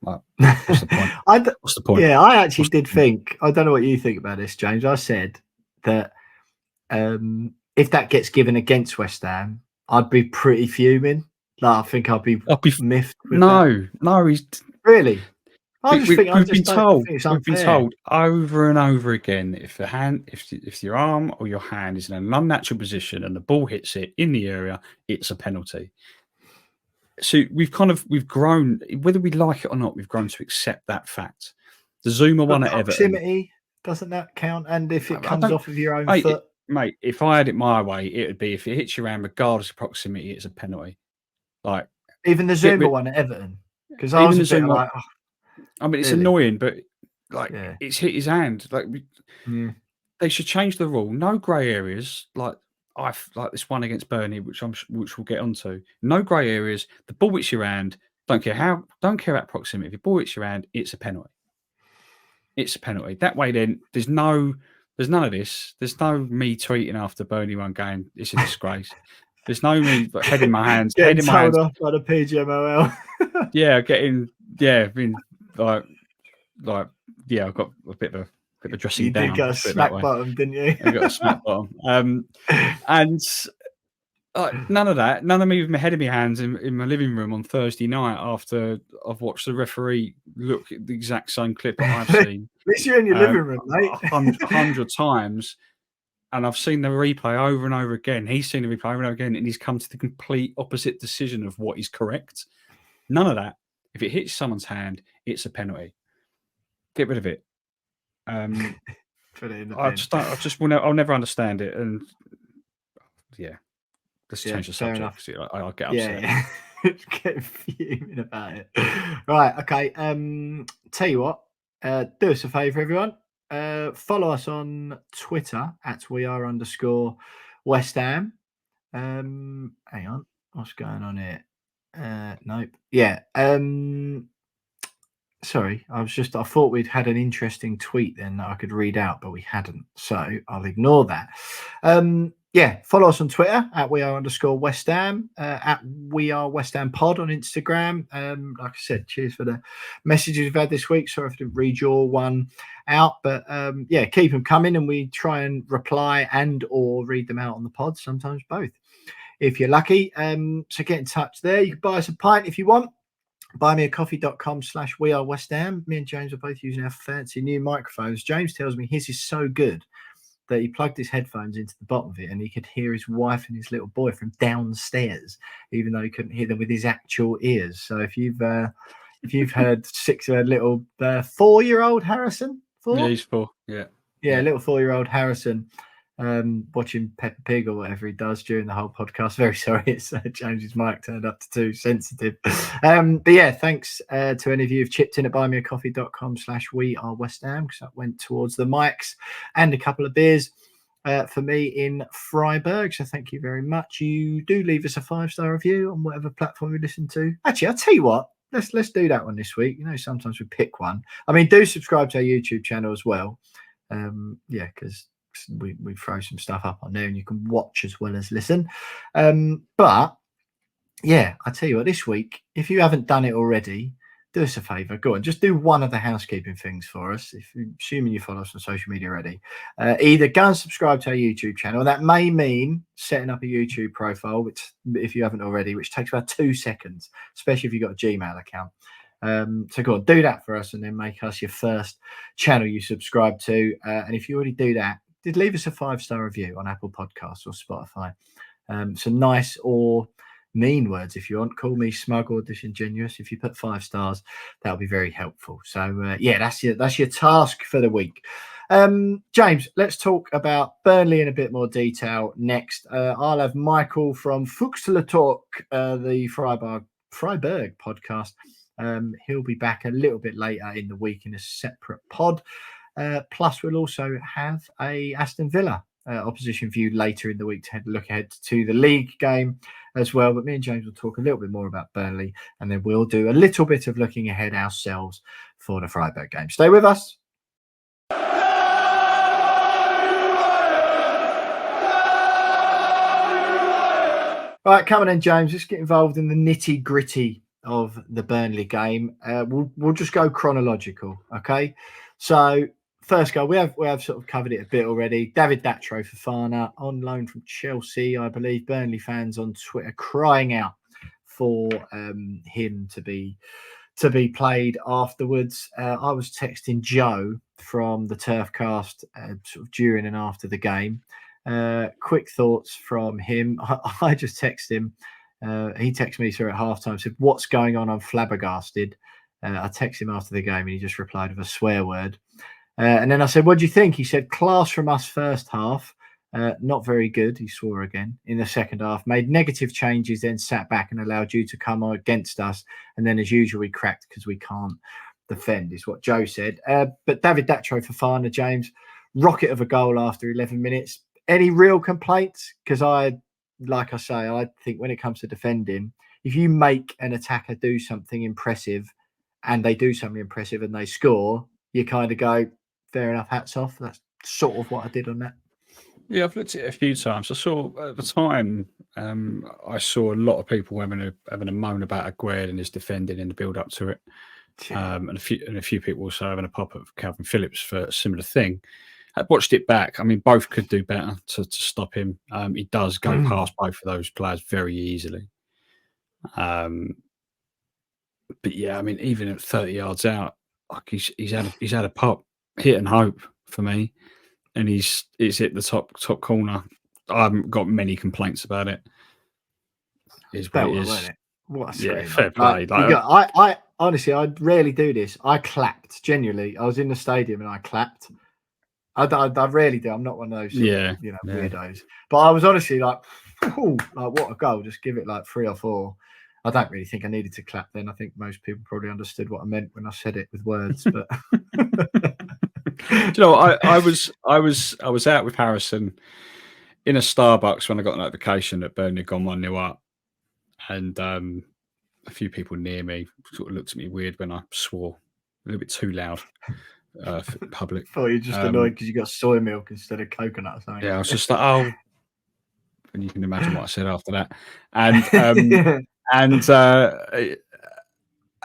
Like, what's the point? What's the point? Yeah, I actually did think, I don't know what you think about this, James. I said that if that gets given against West Ham, I'd be pretty fuming. Like, I think I'd be miffed with that. No, he's really. We've been told over and over again, if your arm or your hand is in an unnatural position and the ball hits it in the area, it's a penalty. So we've grown, whether we like it or not, we've grown to accept that fact. The Zuma one at Everton. Proximity, doesn't that count? And if it comes off of your own foot? Mate, if I had it my way, it would be if it hits your hand, regardless of proximity, it's a penalty. Like, even the Zuma one at Everton? Because I was a bit like... I mean, it's annoying, but like it's hit his hand. Like they should change the rule. No grey areas. Like this one against Burnley, which we'll get onto. No grey areas. The ball hits your hand. Don't care about proximity. If the ball hits your hand, it's a penalty. It's a penalty. That way, then there's none of this. There's no me tweeting after Burnley one going, it's a disgrace. There's no me heading my hands. Getting told off by the PGMOL. Been like, I've got a bit of a dressing down. You did get a smack bottom, didn't you? I got a smack bottom. And none of that. None of me with my head in my hands in my living room on Thursday night after I've watched the referee look at the exact same clip that I've seen. At least you're in your living room, mate. 100 times. And I've seen the replay over and over again. He's seen the replay over and over again, and he's come to the complete opposite decision of what is correct. None of that. If it hits someone's hand, it's a penalty. Get rid of it. Put it in the bin. I'll never understand it. And let's change the subject. I'll get upset. Yeah. Get fuming about it. Right. Okay. Tell you what. Do us a favour, everyone. Follow us on Twitter at @WeAre_West Ham. Hang on. What's going on here? Nope. Yeah. Sorry, I thought we'd had an interesting tweet then that I could read out, but we hadn't. So I'll ignore that. follow us on Twitter at @WeAre_West Ham, at @WeAreWestHamPod on Instagram. Like I said, cheers for the messages we've had this week. Sorry if I didn't read your one out, but keep them coming, and we try and reply and or read them out on the pod. Sometimes both, if you're lucky. So get in touch there. You can buy us a pint if you want. buymeacoffee.com/wearewestham. Me and James are both using our fancy new microphones. James tells me his is so good that he plugged his headphones into the bottom of it and he could hear his wife and his little boy from downstairs, even though he couldn't hear them with his actual ears. So if you've heard little 4-year-old Harrison, Yeah, he's 4. Yeah. Little 4-year-old Harrison watching Peppa Pig or whatever he does during the whole podcast. Very sorry, it's James's mic turned up to too sensitive. But yeah, thanks to any of you who've chipped in at buymeacoffee.com/wearewestham, because that went towards the mics and a couple of beers for me in Freiburg. So thank you very much. You do leave us a 5-star review on whatever platform you listen to. Actually, I'll tell you what, let's do that one this week. You know, sometimes we pick one. I mean, do subscribe to our YouTube channel as well. Because we throw some stuff up on there and you can watch as well as listen. But yeah, I tell you what, this week, if you haven't done it already, do us a favor. Go on, just do one of the housekeeping things for us. Assuming you follow us on social media already, either go and subscribe to our YouTube channel. That may mean setting up a YouTube profile, which, if you haven't already, which takes about 2 seconds, especially if you've got a Gmail account. So go on, do that for us and then make us your first channel you subscribe to. And if you already do that, leave us a 5-star review on Apple Podcasts or Spotify. Some nice or mean words if you want. Call me smug or disingenuous. If you put 5 stars, that'll be very helpful. So that's your task for the week. James, let's talk about Burnley in a bit more detail next. I'll have Michael from Fuchsler Talk, the Freiburg podcast. He'll be back a little bit later in the week in a separate pod. Plus, we'll also have a Aston Villa opposition view later in the week to look ahead to the league game as well. But me and James will talk a little bit more about Burnley, and then we'll do a little bit of looking ahead ourselves for the Freiburg game. Stay with us. Right, come on in, James. Let's get involved in the nitty gritty of the Burnley game. We'll just go chronological, okay? So first goal, we have sort of covered it a bit already. David Datro Fofana on loan from Chelsea, I believe. Burnley fans on Twitter crying out for him to be played afterwards. I was texting Joe from the Turfcast sort of during and after the game. Quick thoughts from him. I just texted him. He texted me at halftime, said, "What's going on? I'm flabbergasted." I texted him after the game and he just replied with a swear word. And then I said, "What do you think?" He said, "Class from us first half. Not very good." He swore again in the second half. Made negative changes, then sat back and allowed you to come on against us. And then, as usual, we cracked because we can't defend, is what Joe said. But David Datro Fofana, James, rocket of a goal after 11 minutes. Any real complaints? Because like I say, I think when it comes to defending, if you make an attacker do something impressive and they do something impressive and they score, you kind of go, fair enough, hats off. That's sort of what I did on that. Yeah, I've looked at it a few times. I saw at the time, I saw a lot of people having a moan about Aguerd and his defending in the build up to it, and a few people also having a pop at Calvin Phillips for a similar thing. I watched it back. I mean, both could do better to stop him. He does go past both of those players very easily. But yeah, I mean, even at 30 yards out, like he's had a pop, hit and hope for me, and it's hit the top corner. I haven't got many complaints about it. Is what it is. What a screamer. Fair play. I honestly, I rarely do this. I clapped, genuinely. I was in the stadium and I clapped. I rarely do. I'm not one of those weirdos. But I was honestly like, what a goal. Just give it like 3 or 4. I don't really think I needed to clap then. I think most people probably understood what I meant when I said it with words. But do you know what? I was out with Harrison in a Starbucks when I got a notification that Burnley had gone 1-0 up. And a few people near me sort of looked at me weird when I swore a little bit too loud. For public. I thought you were just annoyed because you got soy milk instead of coconut or something. Yeah, I was just like, oh, and you can imagine what I said after that. And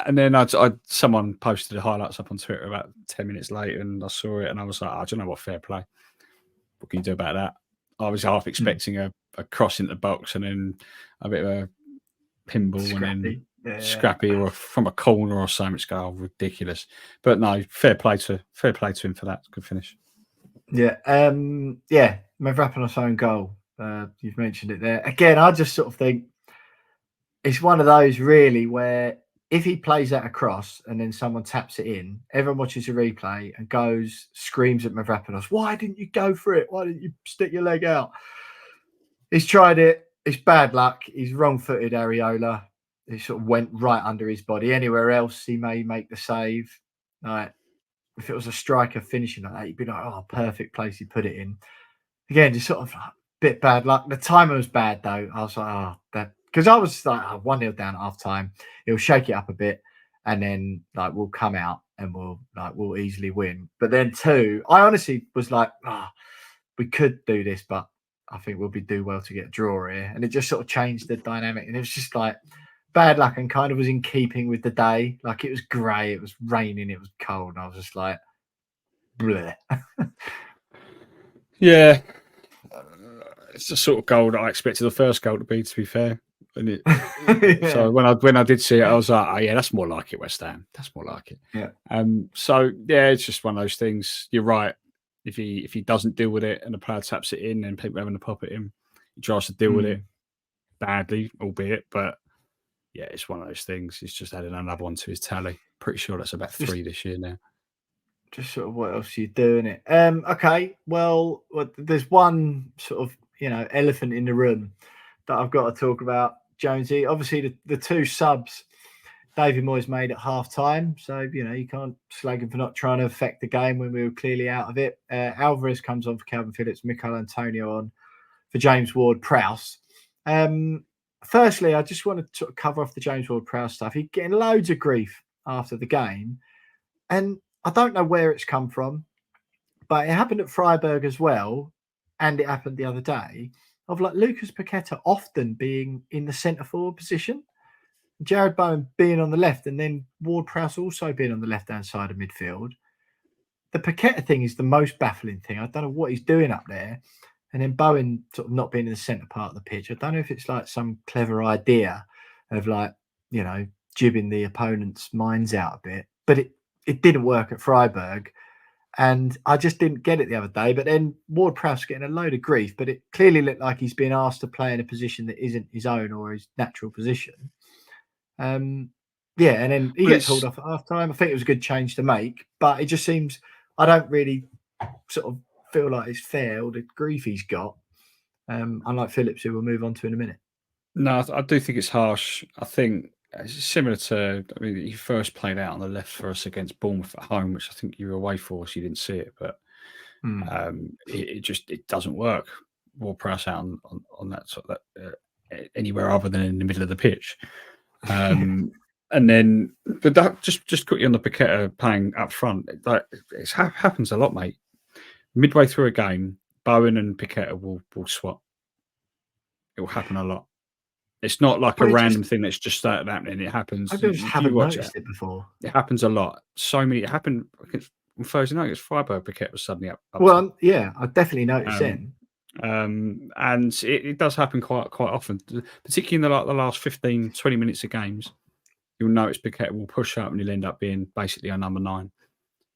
and then someone posted the highlights up on Twitter about 10 minutes later, and I saw it, and I was like, "I don't know what fair play. What can you do about that?" I was half expecting a cross into the box and then a bit of a pinball Scrappy. and then scrappy or from a corner or something. It's ridiculous. But no, fair play to him for that. Good finish. Yeah. Mavropanos' own goal. You've mentioned it there. Again, I just sort of think it's one of those really where if he plays that across and then someone taps it in, everyone watches a replay and screams at Mavropanos, "Why didn't you go for it? Why didn't you stick your leg out?" He's tried it. It's bad luck. He's wrong-footed, Areola. It sort of went right under his body. Anywhere else, he may make the save. Like, if it was a striker finishing like that, you'd be like, "Oh, perfect place he put it in." Again, just sort of a bit bad luck. The timing was bad though. I was like, "Oh, that," because I was like, 1-0 down at half time. He'll shake it up a bit, and then like we'll come out and we'll easily win. But then I honestly was like, we could do this, but I think we'll do well to get a draw here. And it just sort of changed the dynamic. And it was just like bad luck and kind of was in keeping with the day. Like, it was grey, it was raining, it was cold. And I was just like, bleh. Yeah. It's the sort of goal that I expected the first goal to be fair. And so when I did see it, I was like, "Oh yeah, that's more like it, West Ham. That's more like it." Yeah. So yeah, it's just one of those things. You're right. If he doesn't deal with it and the player taps it in and people having a pop at him, he tries to deal with it badly, albeit. But yeah, it's one of those things. He's just added another one to his tally. Pretty sure that's about 3 this year now. Just sort of what else are you doing it? Okay, well, there's one sort of elephant in the room that I've got to talk about, Jonesy. Obviously, the two subs David Moyes made at half time, so you can't slag him for not trying to affect the game when we were clearly out of it. Alvarez comes on for Calvin Phillips, Mikel Antonio on for James Ward-Prowse. Firstly, I just want to sort of cover off the James Ward-Prowse stuff. He's getting loads of grief after the game, and I don't know where it's come from, but it happened at Freiburg as well, and it happened the other day, of like Lucas Paqueta often being in the centre forward position, Jared Bowen being on the left, and then Ward-Prowse also being on the left-hand side of midfield. The Paqueta thing is the most baffling thing. I don't know what he's doing up there. And then Bowen sort of not being in the centre part of the pitch. I don't know if it's like some clever idea of like, jibbing the opponent's minds out a bit, but it didn't work at Freiburg. And I just didn't get it the other day. But then Ward-Prowse getting a load of grief, but it clearly looked like he's been asked to play in a position that isn't his own or his natural position. And then he gets hauled off at half time. I think it was a good change to make, but it just seems I don't really sort of feel like it's fair, all the grief he's got. Unlike Phillips, who we'll move on to in a minute. No, I do think it's harsh. I think it's similar to, he first played out on the left for us against Bournemouth at home, which I think you were away for, so you didn't see it. But it doesn't work. Ward-Prowse out on that sort of anywhere other than in the middle of the pitch. And then, but that just quickly on the Paqueta playing up front, like it happens a lot, mate. Midway through a game, Bowen and Paqueta will swap. It will happen a lot. It's not like a random thing that's just started happening. It happens. I just haven't noticed it before. It happens a lot. It happened on Thursday night. It's Freiburg. Paqueta was suddenly up. Well, yeah, I definitely noticed him. And it does happen quite often, particularly in the last 15, 20 minutes of games. You'll notice Paqueta will push up and he'll end up being basically a number 9.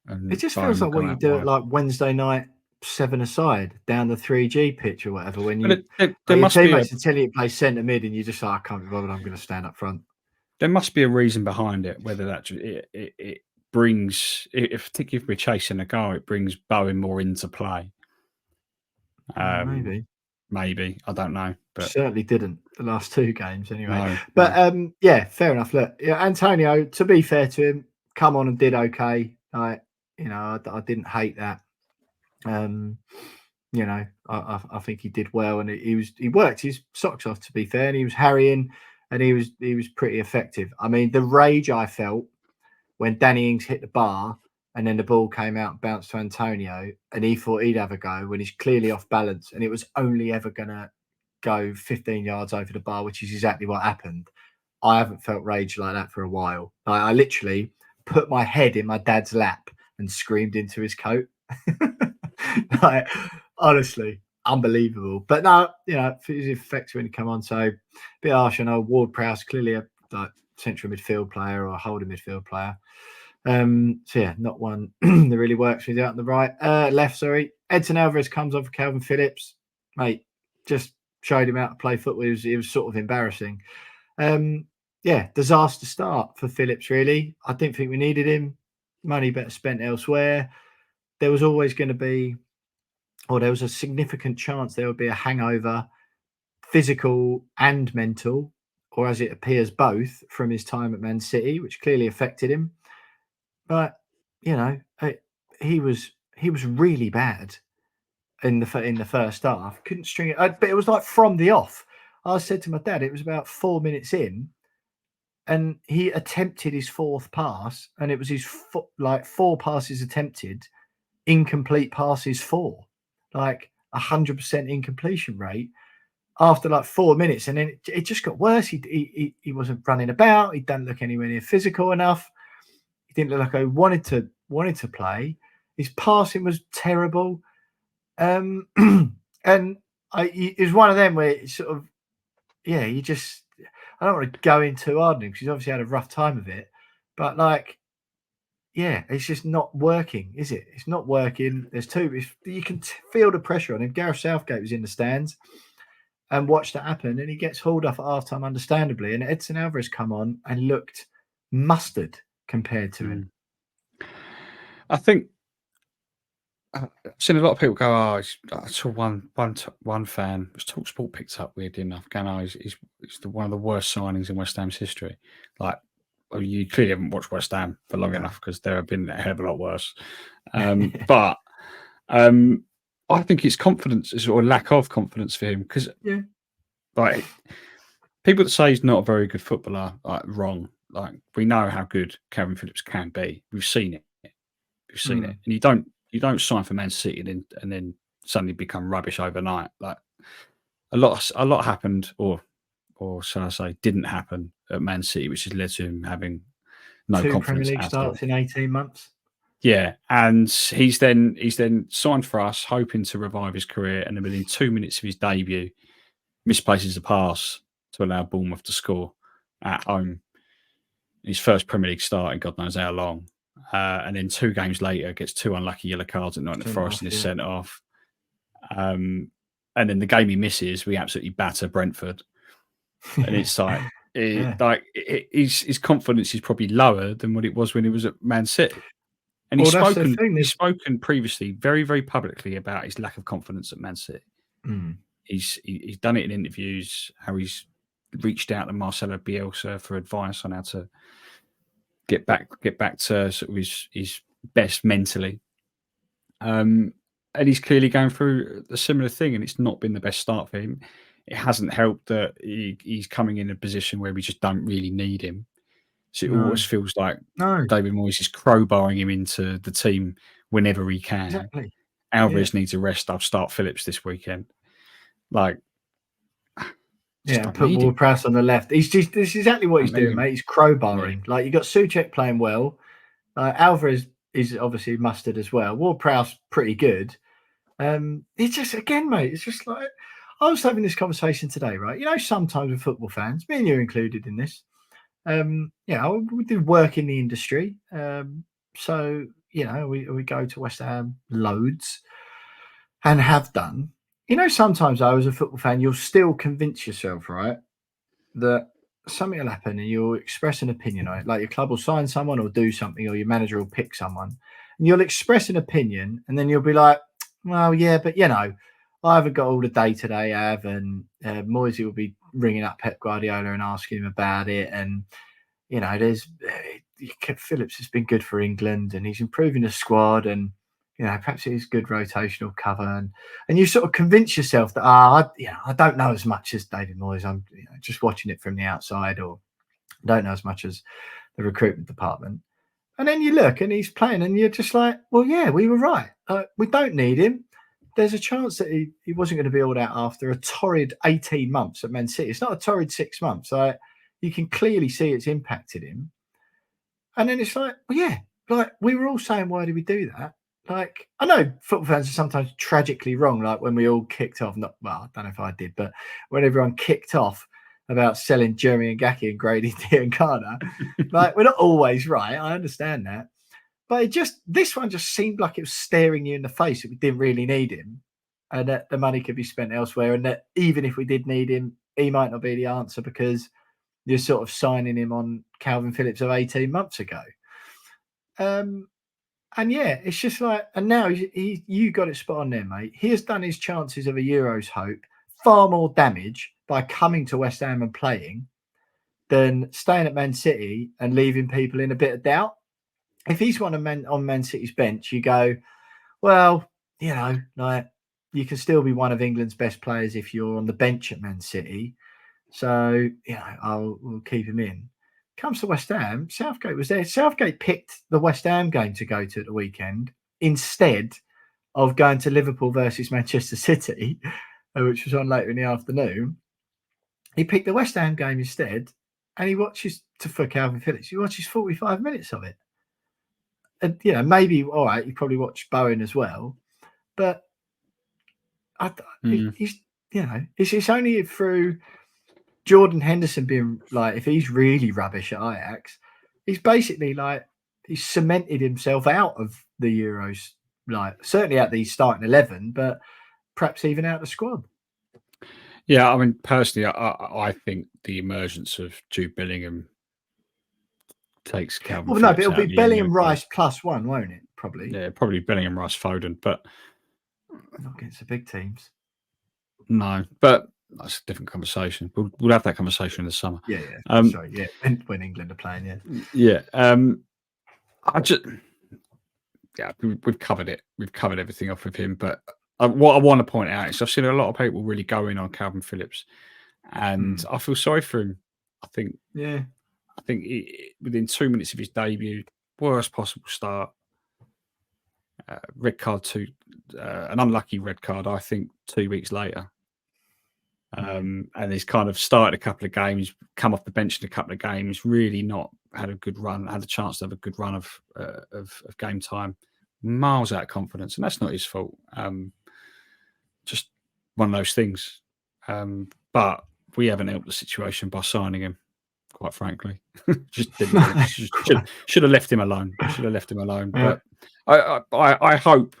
And it just feels like what you do at like Wednesday night 7-a-side down the 3G pitch or whatever. When your teammates tell you to play centre mid and you just like, I can't be bothered, I'm going to stand up front. There must be a reason behind it. Whether that it brings, particularly if we're chasing a goal, it brings Bowen more into play. Maybe I don't know, but certainly didn't the last 2 games anyway. Yeah, fair enough. Look, Antonio, to be fair to him, come on and did okay. I didn't hate that. I think he did well, and he worked his socks off, to be fair, and he was harrying, and he was pretty effective. I mean, the rage I felt when Danny Ings hit the bar and then the ball came out and bounced to Antonio, and he thought he'd have a go when he's clearly off balance, and it was only ever going to go 15 yards over the bar, which is exactly what happened. I haven't felt rage like that for a while. I literally put my head in my dad's lap and screamed into his coat. Like, honestly, unbelievable. But no, it's effective when you come on. So a bit harsh on old Ward-Prowse, clearly a like central midfield player or a holding midfield player. So yeah, not one that really works with out on the right. Left, sorry. Edson Alvarez comes on for Calvin Phillips. Mate, just showed him how to play football. It was sort of embarrassing. Yeah, disaster start for Phillips, really. I didn't think we needed him. Money better spent elsewhere. There was always going to be, or there was a significant chance there would be a hangover, physical and mental, or as it appears, both from his time at Man City, which clearly affected him. But he was really bad in the first half. Couldn't string it, but it was like from the off. I said to my dad, it was about 4 minutes in, and he attempted his fourth pass, and it was his 4 passes attempted, incomplete passes 4, like 100% incompletion rate after like 4 minutes, and then it just got worse. He wasn't running about. He didn't look anywhere near physical enough. He didn't look like he wanted to play. His passing was terrible, and it was one of them where it's sort of, yeah, you just, I don't want to go in too hard on him because he's obviously had a rough time of it, but like, yeah, it's just not working, is it? It's not working. You can feel the pressure on him. Gareth Southgate was in the stands and watched that happen, and he gets hauled off at halftime, understandably. And Edson Alvarez come on and looked mustard compared to him. I think I've seen a lot of people go, I saw one fan, which TalkSport picked up weirdly enough, going, he's one of the worst signings in West Ham's history. Like, well, you clearly haven't watched West Ham for long enough because there have been a hell of a lot worse. But I think it's confidence, or lack of confidence for him, because like people that say he's not a very good footballer, like, wrong. Like, we know how good Calvin Phillips can be. We've seen it. And you don't sign for Man City and then suddenly become rubbish overnight. Like, a lot happened, or shall I say, didn't happen at Man City, which has led to him having no 2 confidence Premier League starts in 18 months. Yeah, and he's then signed for us, hoping to revive his career, and then within 2 minutes of his debut, misplaces a pass to allow Bournemouth to score at home. His first Premier League start in God knows how long. And then 2 games later, gets 2 unlucky yellow cards at Nottingham Forest and is sent off. And then the game he misses, we absolutely batter Brentford. And it's like, his confidence is probably lower than what it was when he was at Man City. And he's spoken previously very, very publicly about his lack of confidence at Man City. He's done it in interviews, how he's reached out to Marcelo Bielsa for advice on how to get back to sort of his best mentally. And he's clearly going through a similar thing, and it's not been the best start for him. It hasn't helped that he's coming in a position where we just don't really need him. So it always feels like David Moyes is crowbarring him into the team whenever he can. Exactly. Alvarez needs a rest. I'll start Phillips this weekend. Like, put Ward-Prowse on the left. This is exactly what he's doing, mate. He's crowbarring. Like, you got Souček playing well. Alvarez is obviously mustard as well. Ward-Prowse pretty good. It's just, again, mate, it's just like, I was having this conversation today, right? Sometimes with football fans, me and you included in this, we do work in the industry. So, we go to West Ham loads and have done. Sometimes though, as a football fan, you'll still convince yourself, right, that something will happen and you'll express an opinion on it. Like, your club will sign someone or do something, or your manager will pick someone, and you'll express an opinion, and then you'll be like, well, yeah, but I haven't got all the data they have, and Moisey will be ringing up Pep Guardiola and asking him about it. And, there's Phillips has been good for England and he's improving the squad, and, perhaps he's good rotational cover. And you sort of convince yourself that, I don't know as much as David Moyes. I'm just watching it from the outside, or don't know as much as the recruitment department. And then you look and he's playing and you're just like, well, yeah, we were right. We don't need him. there's a chance that he wasn't going to be all that after a torrid 18 months at Man City. It's not a torrid 6 months. Like, you can clearly see it's impacted him. And then it's like, well, yeah, like we were all saying, why did we do that? Like, I know football fans are sometimes tragically wrong. Like when we all kicked off, well, I don't know if I did, but when everyone kicked off about selling Jeremy and Gaki and Grady Diangana, like we're not always right. I understand that. But this one just seemed like it was staring you in the face that we didn't really need him and that the money could be spent elsewhere. And that even if we did need him, he might not be the answer because you're sort of signing him on Calvin Phillips of 18 months ago. And yeah, it's just like, and now you got it spot on there, mate. He has done his chances of a Euros hope far more damage by coming to West Ham and playing than staying at Man City and leaving people in a bit of doubt. If he's one on Man City's bench, you go, well, you know, like you can still be one of England's best players if you're on the bench at Man City. So, you know, we'll keep him in. Comes to West Ham, Southgate was there. Southgate picked the West Ham game to go to at the weekend instead of going to Liverpool versus Manchester City, which was on later in the afternoon. He picked the West Ham game instead, and he watches for Calvin Phillips. He watches 45 minutes of it. And, you know, maybe, all right, you probably watched Bowen as well, but he's, you know, it's only through Jordan Henderson being like, if he's really rubbish at Ajax, he's basically like, he's cemented himself out of the Euros, like certainly at the starting 11, but perhaps even out of the squad. Yeah, I mean, personally, I think the emergence of Jude Bellingham takes Calvin Phillips. No, but it'll be Bellingham Rice +1, won't it? Probably. Yeah, probably Bellingham Rice Foden, but not against the big teams. No, but that's a different conversation. We'll have that conversation in the summer. Yeah. Sorry, yeah. When England are playing, yeah. Yeah. We've covered it. We've covered everything off with him. But what I want to point out is I've seen a lot of people really go in on Calvin Phillips, and I feel sorry for him. I think within 2 minutes of his debut, worst possible start, red card an unlucky red card, I think, 2 weeks later. And he's kind of started a couple of games, come off the bench in a couple of games, really not had a good run, had a chance to have a good run of game time, miles out of confidence. And that's not his fault. Just one of those things. But we haven't helped the situation by signing him, quite frankly. Should have left him alone. But I hope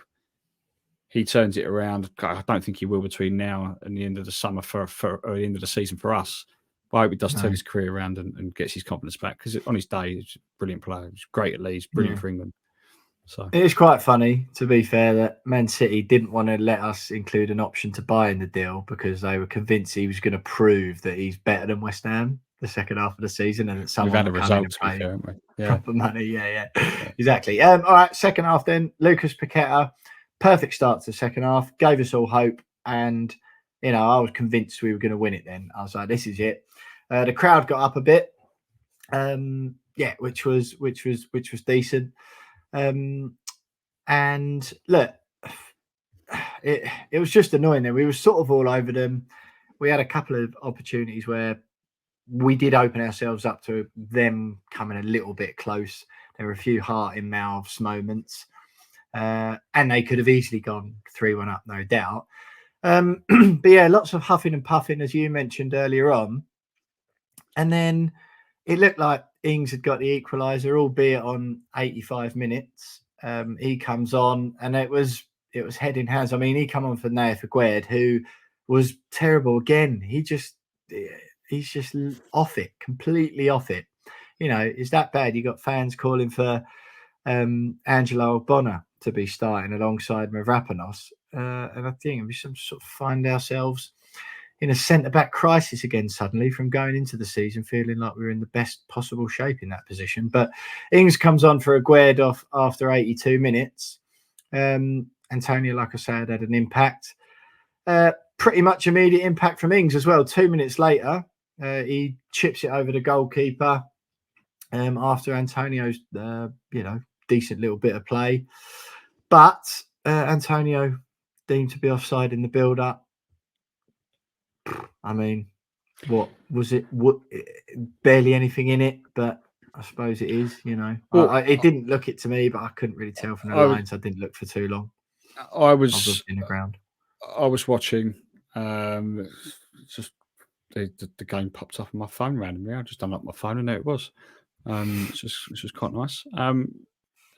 he turns it around. I don't think he will between now and the end of the summer or the end of the season for us. But I hope he does turn his career around and gets his confidence back, because on his day, he's a brilliant player. He's great at Leeds, brilliant for England. So it is quite funny, to be fair, that Man City didn't want to let us include an option to buy in the deal because they were convinced he was going to prove that he's better than West Ham the second half of the season, and that someone we've had a result to be fair, haven't we? Proper money. Yeah. Exactly. All right, second half then. Lucas Paqueta, perfect start to the second half, gave us all hope, and you know, I was convinced we were going to win it then. I was like, this is it. The crowd got up a bit, which was decent. And look, it was just annoying then. We were sort of all over them. We had a couple of opportunities where we did open ourselves up to them coming a little bit close. There were a few heart in mouths moments, and they could have easily gone 3-1 up, no doubt. But yeah, lots of huffing and puffing, as you mentioned earlier on. And then it looked like Ings had got the equaliser, albeit on 85 minutes. He comes on, and it was head in hands. I mean, he come on for Naya Fagued, who was terrible again. He's just off it, completely off it. You know, it's that bad. You got fans calling for Angelo Ogbonna to be starting alongside Mavropanos. And I think we sort of find ourselves in a centre-back crisis again suddenly from going into the season feeling like we were in the best possible shape in that position. But Ings comes on for Aguerd off after 82 minutes. Antonio, like I said, had an impact. Pretty much immediate impact from Ings as well. 2 minutes later, he chips it over the goalkeeper after Antonio's, decent little bit of play. But Antonio deemed to be offside in the build-up. I mean, what was it? Barely anything in it, but I suppose it is. Well, it didn't look it to me, but I couldn't really tell from the lines. I didn't look for too long. I was was in the ground. I was watching. Just the game popped up on my phone randomly. I just unlocked my phone and there it was. Which was quite nice.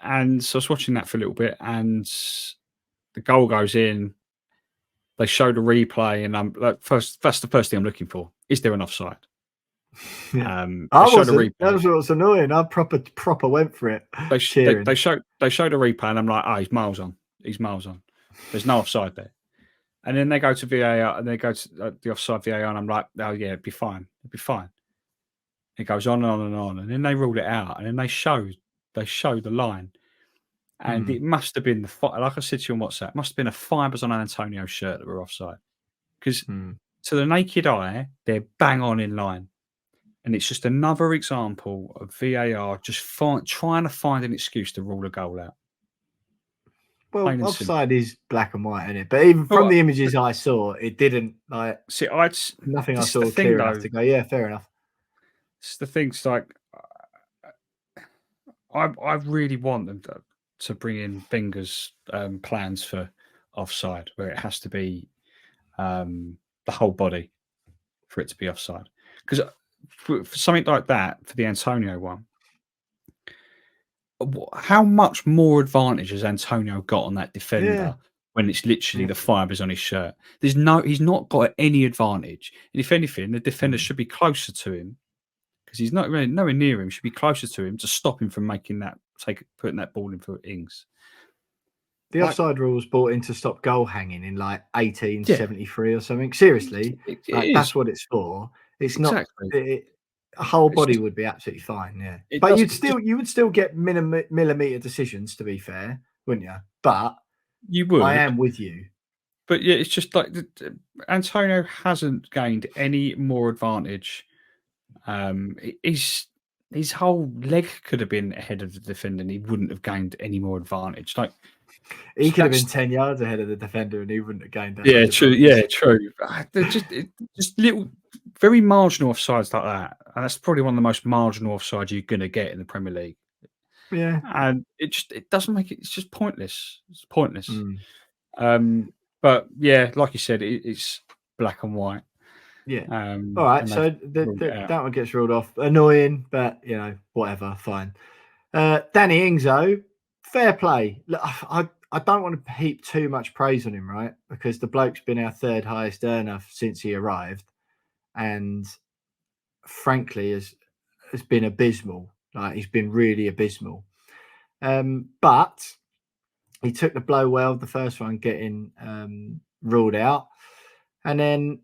And so I was watching that for a little bit, and the goal goes in. They showed a replay, and that's the first thing I'm looking for. Is there an offside? Yeah. They showed a replay. That was what's annoying. I proper went for it. They showed a replay, and I'm like, oh, he's miles on. He's miles on. There's no offside there. And then they go to VAR, and they go to the offside VAR, and I'm like, oh yeah, it'd be fine. It'd be fine. It goes on and on and on, and then they ruled it out, and then they show the line, and it must have been like I said to you on WhatsApp, it must have been the fibres on Antonio's shirt that were offside, because to the naked eye, they're bang on in line, and it's just another example of VAR just trying to find an excuse to rule a goal out. Well, offside is black and white, isn't it? But even from the images I saw, it didn't See, nothing I saw clear enough to go. Yeah, fair enough. It's the things like I really want them to bring in Wenger's plans for offside, where it has to be the whole body for it to be offside. Because for something like that, for the Antonio one, how much more advantage has Antonio got on that defender when it's literally the fibres on his shirt? He's not got any advantage, and if anything, the defender should be closer to him. Because he's not really nowhere near him, should be closer to him to stop him from putting that ball in for Ings. The offside rule was brought in to stop goal hanging in 1873 or something. Seriously, that's what it's for. It's exactly. Not. A whole body would be absolutely fine. Yeah, but you would still get millimeter decisions. To be fair, wouldn't you? But you would. I am with you. But yeah, it's just like Antonio hasn't gained any more advantage. His whole leg could have been ahead of the defender, and he wouldn't have gained any more advantage. Like he could have been 10 yards ahead of the defender, and he wouldn't have gained. Yeah, true. Yeah, true. They're just little, very marginal offsides like that, and that's probably one of the most marginal offsides you're going to get in the Premier League. Yeah, and it doesn't make it. It's just pointless. It's pointless. But yeah, like you said, it's black and white. Yeah. All right. So that one gets ruled off. Annoying, but whatever. Fine. Danny Ings, fair play. Look, I don't want to heap too much praise on him, right? Because the bloke's been our third highest earner since he arrived, and frankly, has been abysmal. Like, he's been really abysmal. But he took the blow well. The first one getting ruled out, and then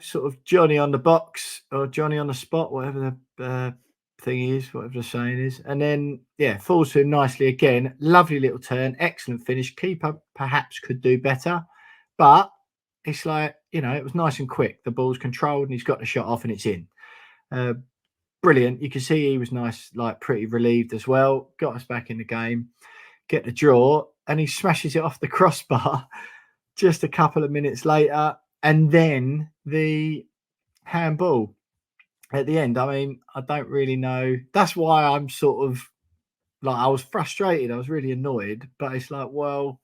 sort of Johnny on the box or Johnny on the spot, whatever the thing is, whatever the saying is. And then, falls to him nicely again. Lovely little turn. Excellent finish. Keeper perhaps could do better. But it's like, it was nice and quick. The ball's controlled and he's got the shot off and it's in. Brilliant. You can see he was nice, like pretty relieved as well. Got us back in the game. Get the draw. And he smashes it off the crossbar just a couple of minutes later. And then the handball at the end. I mean, I don't really know. That's why I'm sort of I was frustrated. I was really annoyed. But it's like, well,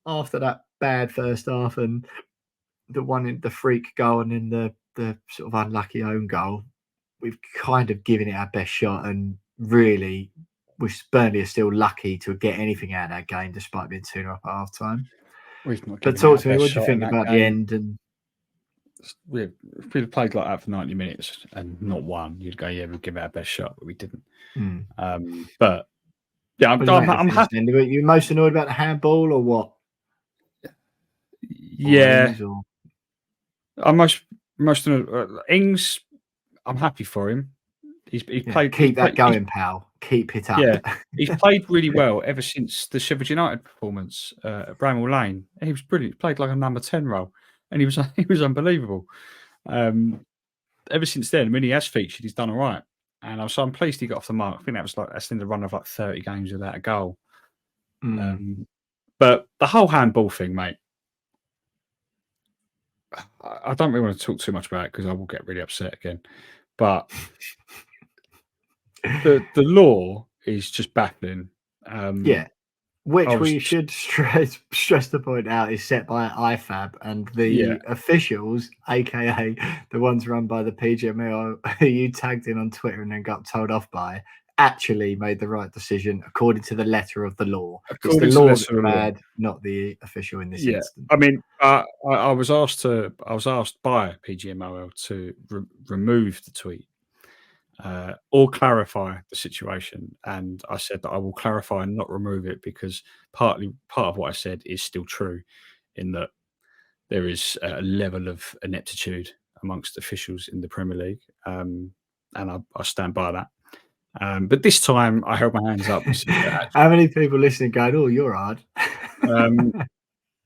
after that bad first half and the one in the freak goal and then the sort of unlucky own goal, we've kind of given it our best shot. And really, Burnley are still lucky to get anything out of that game, despite being 2-0 up at half time. But talk to me, what do you think about the end? And if we'd played like that for 90 minutes and not won, you'd go, yeah, we'd give it our best shot, but we didn't. But yeah, I'm happy. Were you most annoyed about the handball or what? Yeah, I'm most annoyed. Ings, I'm happy for him. He's played. Keep that going, pal. Keep it up. Yeah, he's played really well ever since the Sheffield United performance at Bramall Lane. He was brilliant. He played like a number 10 role, and he was unbelievable. Ever since then, when he has featured, he's done all right. And I'm pleased he got off the mark. I think that's in the run of like 30 games without a goal. But the whole handball thing, mate, I don't really want to talk too much about it because I will get really upset again. But the law is just baffling. Yeah. Which I was we should stress to point out is set by IFAB, and the officials, aka the ones run by the PGMOL, who you tagged in on Twitter and then got told off by, actually made the right decision according to the letter of the law. It's the law that's bad, not the official in this instance. I mean, I was asked by PGMOL to remove the tweet or clarify the situation, and I said that I will clarify and not remove it because part of what I said is still true, in that there is a level of ineptitude amongst officials in the Premier League, and I stand by that. But this time I held my hands up and said that How many people listening going, "Oh, you're hard"?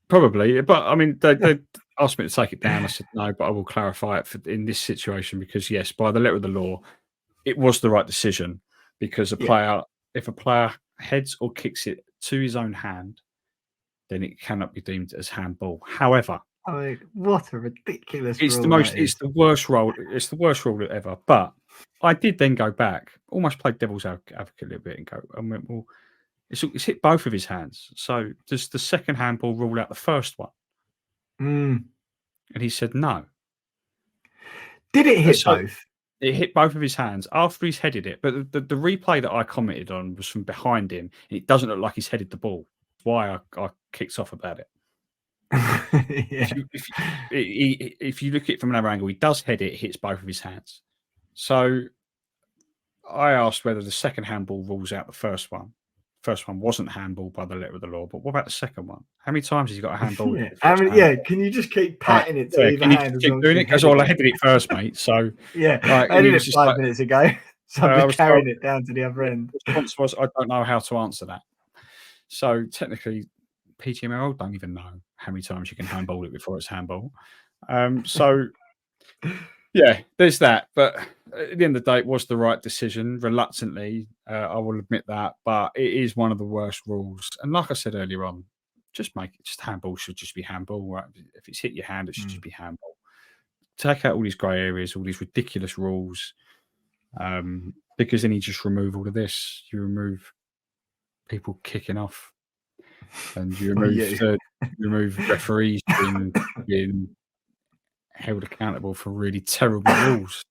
Probably, but I mean, they asked me to take it down. I said no, but I will clarify it in this situation because yes, by the letter of the law, it was the right decision because if a player heads or kicks it to his own hand, then it cannot be deemed as handball. However, I mean, what a ridiculous it's rule it's the worst rule. It's the worst rule ever. But I did then go back, almost played devil's advocate a little bit, and went, well, it's hit both of his hands. So does the second handball rule out the first one? Mm. And he said no. Did it hit both? It hit both of his hands after he's headed it. But the replay that I commented on was from behind him. And it doesn't look like he's headed the ball. That's why I kicked off about it. If you look at it from another angle, he does head it, hits both of his hands. So I asked whether the second handball rules out the first one. First one wasn't handball by the letter of the law, but what about the second one? How many times has he got a handball? Can you just keep patting it to either hand? Can you keep doing it? Because I headed it first, mate. So I did it 5 minutes ago. So I'm just carrying it down to the other end. The response was, I don't know how to answer that. So technically, PGMOL don't even know how many times you can handball it before it's handball. So yeah, there's that. But at the end of the day, it was the right decision. Reluctantly, I will admit that. But it is one of the worst rules. And like I said earlier on, just handball should just be handball. Right? If it's hit your hand, it should just be handball. Take out all these grey areas, all these ridiculous rules. Because then you just remove all of this. You remove people kicking off, and you remove referees being held accountable for really terrible rules.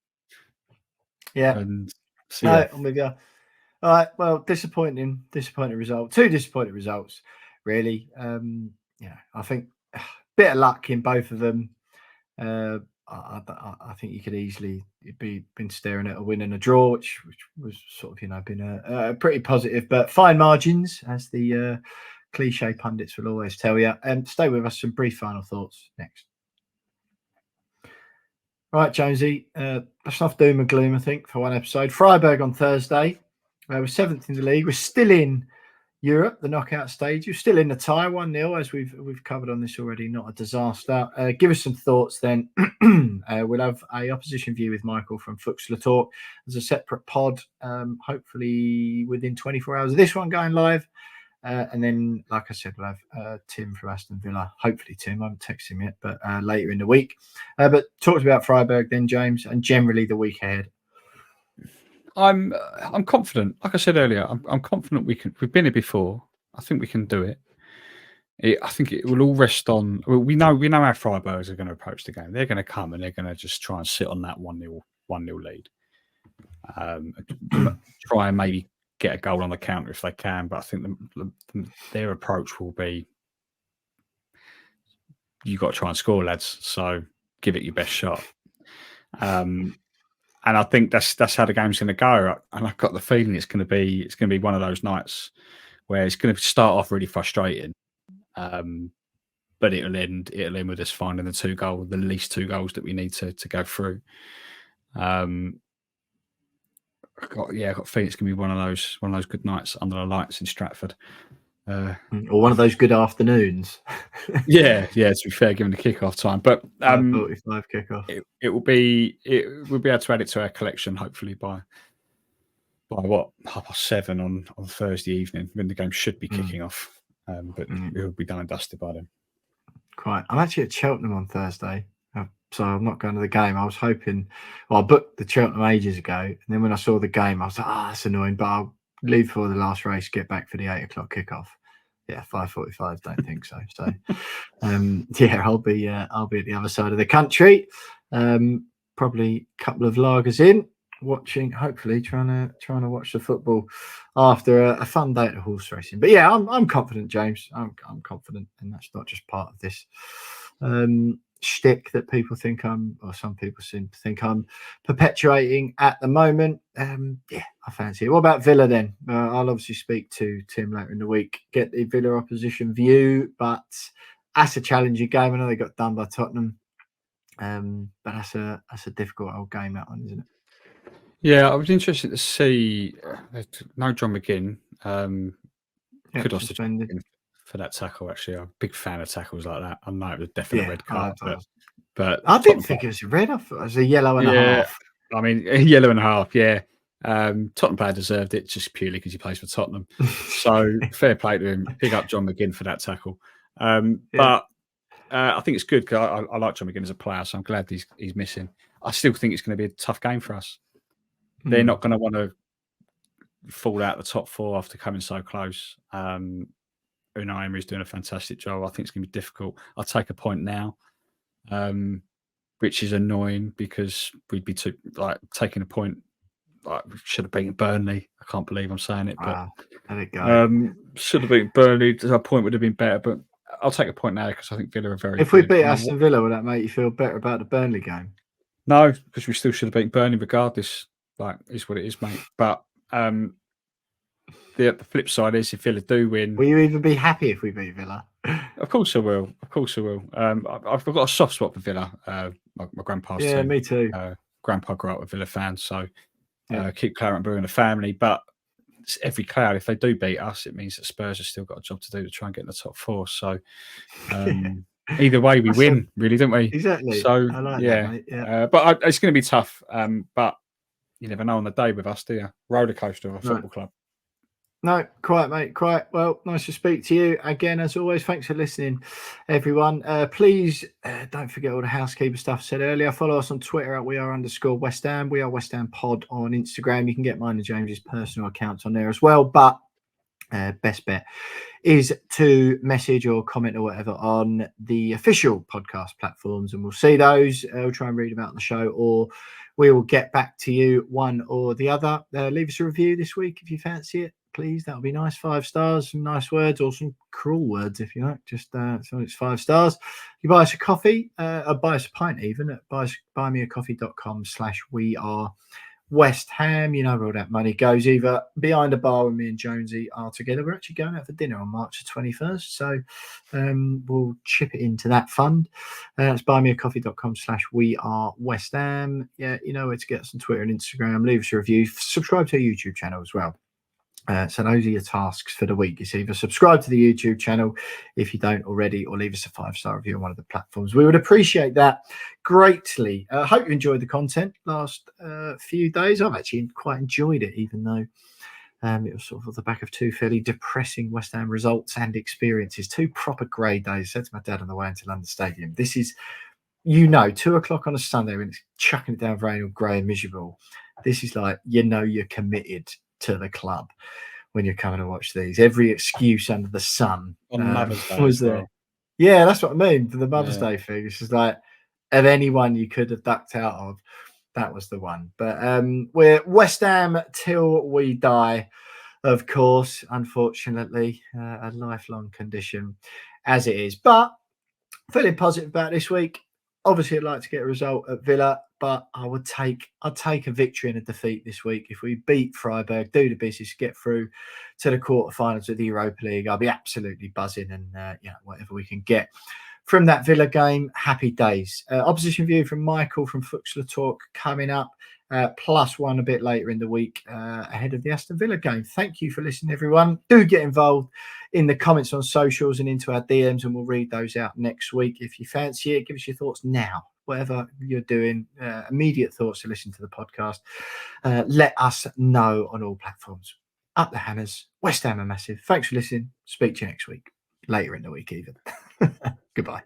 And so, I'm with you. All right. Well, disappointing result. 2 disappointing results, really. I think a bit of luck in both of them. I think you could easily been staring at a win and a draw, which was sort of been a pretty positive, but fine margins, as the cliche pundits will always tell you. And stay with us. Some brief final thoughts next. Right, Jonesy. That's enough doom and gloom, I think, for one episode. Freiburg on Thursday. We're 7th in the league. We're still in Europe, the knockout stage. You're still in the tie, 1-0, as we've covered on this already. Not a disaster. Give us some thoughts then. We'll have a opposition view with Michael from Fuchsler Talk as a separate pod, hopefully within 24 hours of this one going live. And then, like I said, we'll have Tim from Aston Villa. Hopefully, Tim. I haven't texted him yet, but later in the week. But talked about Freiburg then, James, and generally the week ahead. I'm confident. Like I said earlier, I'm confident we can. We've been here before. I think we can do it. I think it will all rest on. We know how Freiburg are going to approach the game. They're going to come and they're going to just try and sit on that 1-0 lead. Try and maybe get a goal on the counter if they can, but I think their approach will be, you've got to try and score, lads. So give it your best shot. And I think that's how the game's going to go. And I've got the feeling it's going to be one of those nights where it's going to start off really frustrating, but it'll end with us finding the least 2 goals that we need to go through. I've got a feeling it's going to be one of those good nights under the lights in Stratford, or one of those good afternoons. To be fair, given the kickoff time, but 45 kickoff. We'll be able to add it to our collection hopefully by what, 7:30 on Thursday evening when the game should be kicking off. But it will be done and dusted by then. Quite. I'm actually at Cheltenham on Thursday. so I'm not going to the game. I was hoping, well, I booked the Cheltenham ages ago, and then when I saw the game, I was like, that's annoying, but I'll leave before the last race, get back for the 8 o'clock kickoff. Yeah, 5:45. Don't think so. So, yeah, I'll be at the other side of the country. Probably a couple of lagers in, watching. Hopefully, trying to watch the football after a fun day at the horse racing. But yeah, I'm confident, James. I'm confident, and that's not just part of this shtick that people think or some people seem to think I'm perpetuating at the moment. Yeah, I fancy it. What about Villa then? I'll obviously speak to Tim later in the week, get the Villa opposition view, but that's a challenging game. I know they got done by Tottenham, but that's a difficult old game, that one, isn't it? Yeah, I was interested to see no John McGinn. Kudos suspended for that tackle. Actually, I'm a big fan of tackles like that. I know it was definitely a red card, but I didn't think it was a red. I thought it was a yellow and a half. I mean, yellow and a half. Yeah, Tottenham player deserved it just purely because he plays for Tottenham. So fair play to him. Big up John McGinn for that tackle. But I think it's good because I like John McGinn as a player, so I'm glad he's missing. I still think it's going to be a tough game for us. They're not going to want to fall out the top 4 after coming so close. Unai Emery's doing a fantastic job. I think it's going to be difficult. I'll take a point now, which is annoying because we'd be taking a point. Like, we should have beaten Burnley. I can't believe I'm saying it, but there we go. Should have beaten Burnley. A point would have been better, but I'll take a point now because I think Villa are very. If we beat Aston Villa, would that make you feel better about the Burnley game? No, because we still should have beaten Burnley regardless. Like, it's what it is, mate. But the flip side is, if Villa do win, will you even be happy if we beat Villa? Of course I will. Of course I will. I've got a soft spot for Villa. My grandpa's team. Me too. Grandpa grew up with Villa fans, so keep Clarence Brew in the family. But it's every cloud. If they do beat us, it means that Spurs have still got a job to do to try and get in the top 4. So either way, we win, really, don't we? Exactly. So I like that, mate. But it's going to be tough. But you never know on the day with us, do you? Roller coaster of a football club. No, quite, mate, quite. Well, nice to speak to you again, as always. Thanks for listening, everyone. Please don't forget all the housekeeper stuff I said earlier. Follow us on Twitter at @WeAreWest Ham. We are West Ham Pod on Instagram. You can get mine and James's personal accounts on there as well. But best bet is to message or comment or whatever on the official podcast platforms, and we'll see those. We'll try and read them out on the show, or we will get back to you one or the other. Leave us a review this week if you fancy it, please. That would be nice. 5 stars, some nice words, or some cruel words if you like. Just so it's 5 stars. You buy us a coffee, or buy us a pint even at buymeacoffee.com/wearewest ham. You know where all that money goes, either behind a bar when me and Jonesy are together. We're actually going out for dinner on March the 21st, so we'll chip it into that fund. It's buymeacoffee.com/wearewest ham. Yeah, you know where to get us on Twitter and Instagram. Leave us a review. Subscribe to our YouTube channel as well. So those are your tasks for the week. It's either subscribe to the YouTube channel if you don't already, or leave us a 5-star review on one of the platforms. We would appreciate that greatly. I hope you enjoyed the content last few days. I've actually quite enjoyed it, even though it was sort of off the back of 2 fairly depressing West Ham results and experiences. 2 proper grey days. I said to my dad on the way into London Stadium, this is, 2 o'clock on a Sunday when it's chucking it down rain or grey and miserable. This is like, you're committed to the club when you're coming to watch these. Every excuse under the sun was there. Yeah, that's what I mean. For the Mother's Day thing, it's just like, of anyone you could have ducked out of, that was the one. But we're West Ham till we die, of course. Unfortunately, a lifelong condition as it is. But feeling positive about this week. Obviously, I'd like to get a result at Villa, but I'd take a victory and a defeat this week. If we beat Freiburg, do the business, get through to the quarterfinals of the Europa League, I'll be absolutely buzzing, and whatever we can get from that Villa game, happy days. Opposition view from Michael from Fuchsler Talk coming up, plus one a bit later in the week ahead of the Aston Villa game. Thank you for listening, everyone. Do get involved in the comments on socials and into our DMs, and we'll read those out next week. If you fancy it, give us your thoughts now. Whatever you're doing, immediate thoughts to listen to the podcast, let us know on all platforms. Up the Hammers, West Ham are massive. Thanks for listening. Speak to you next week. Later in the week, even. Goodbye.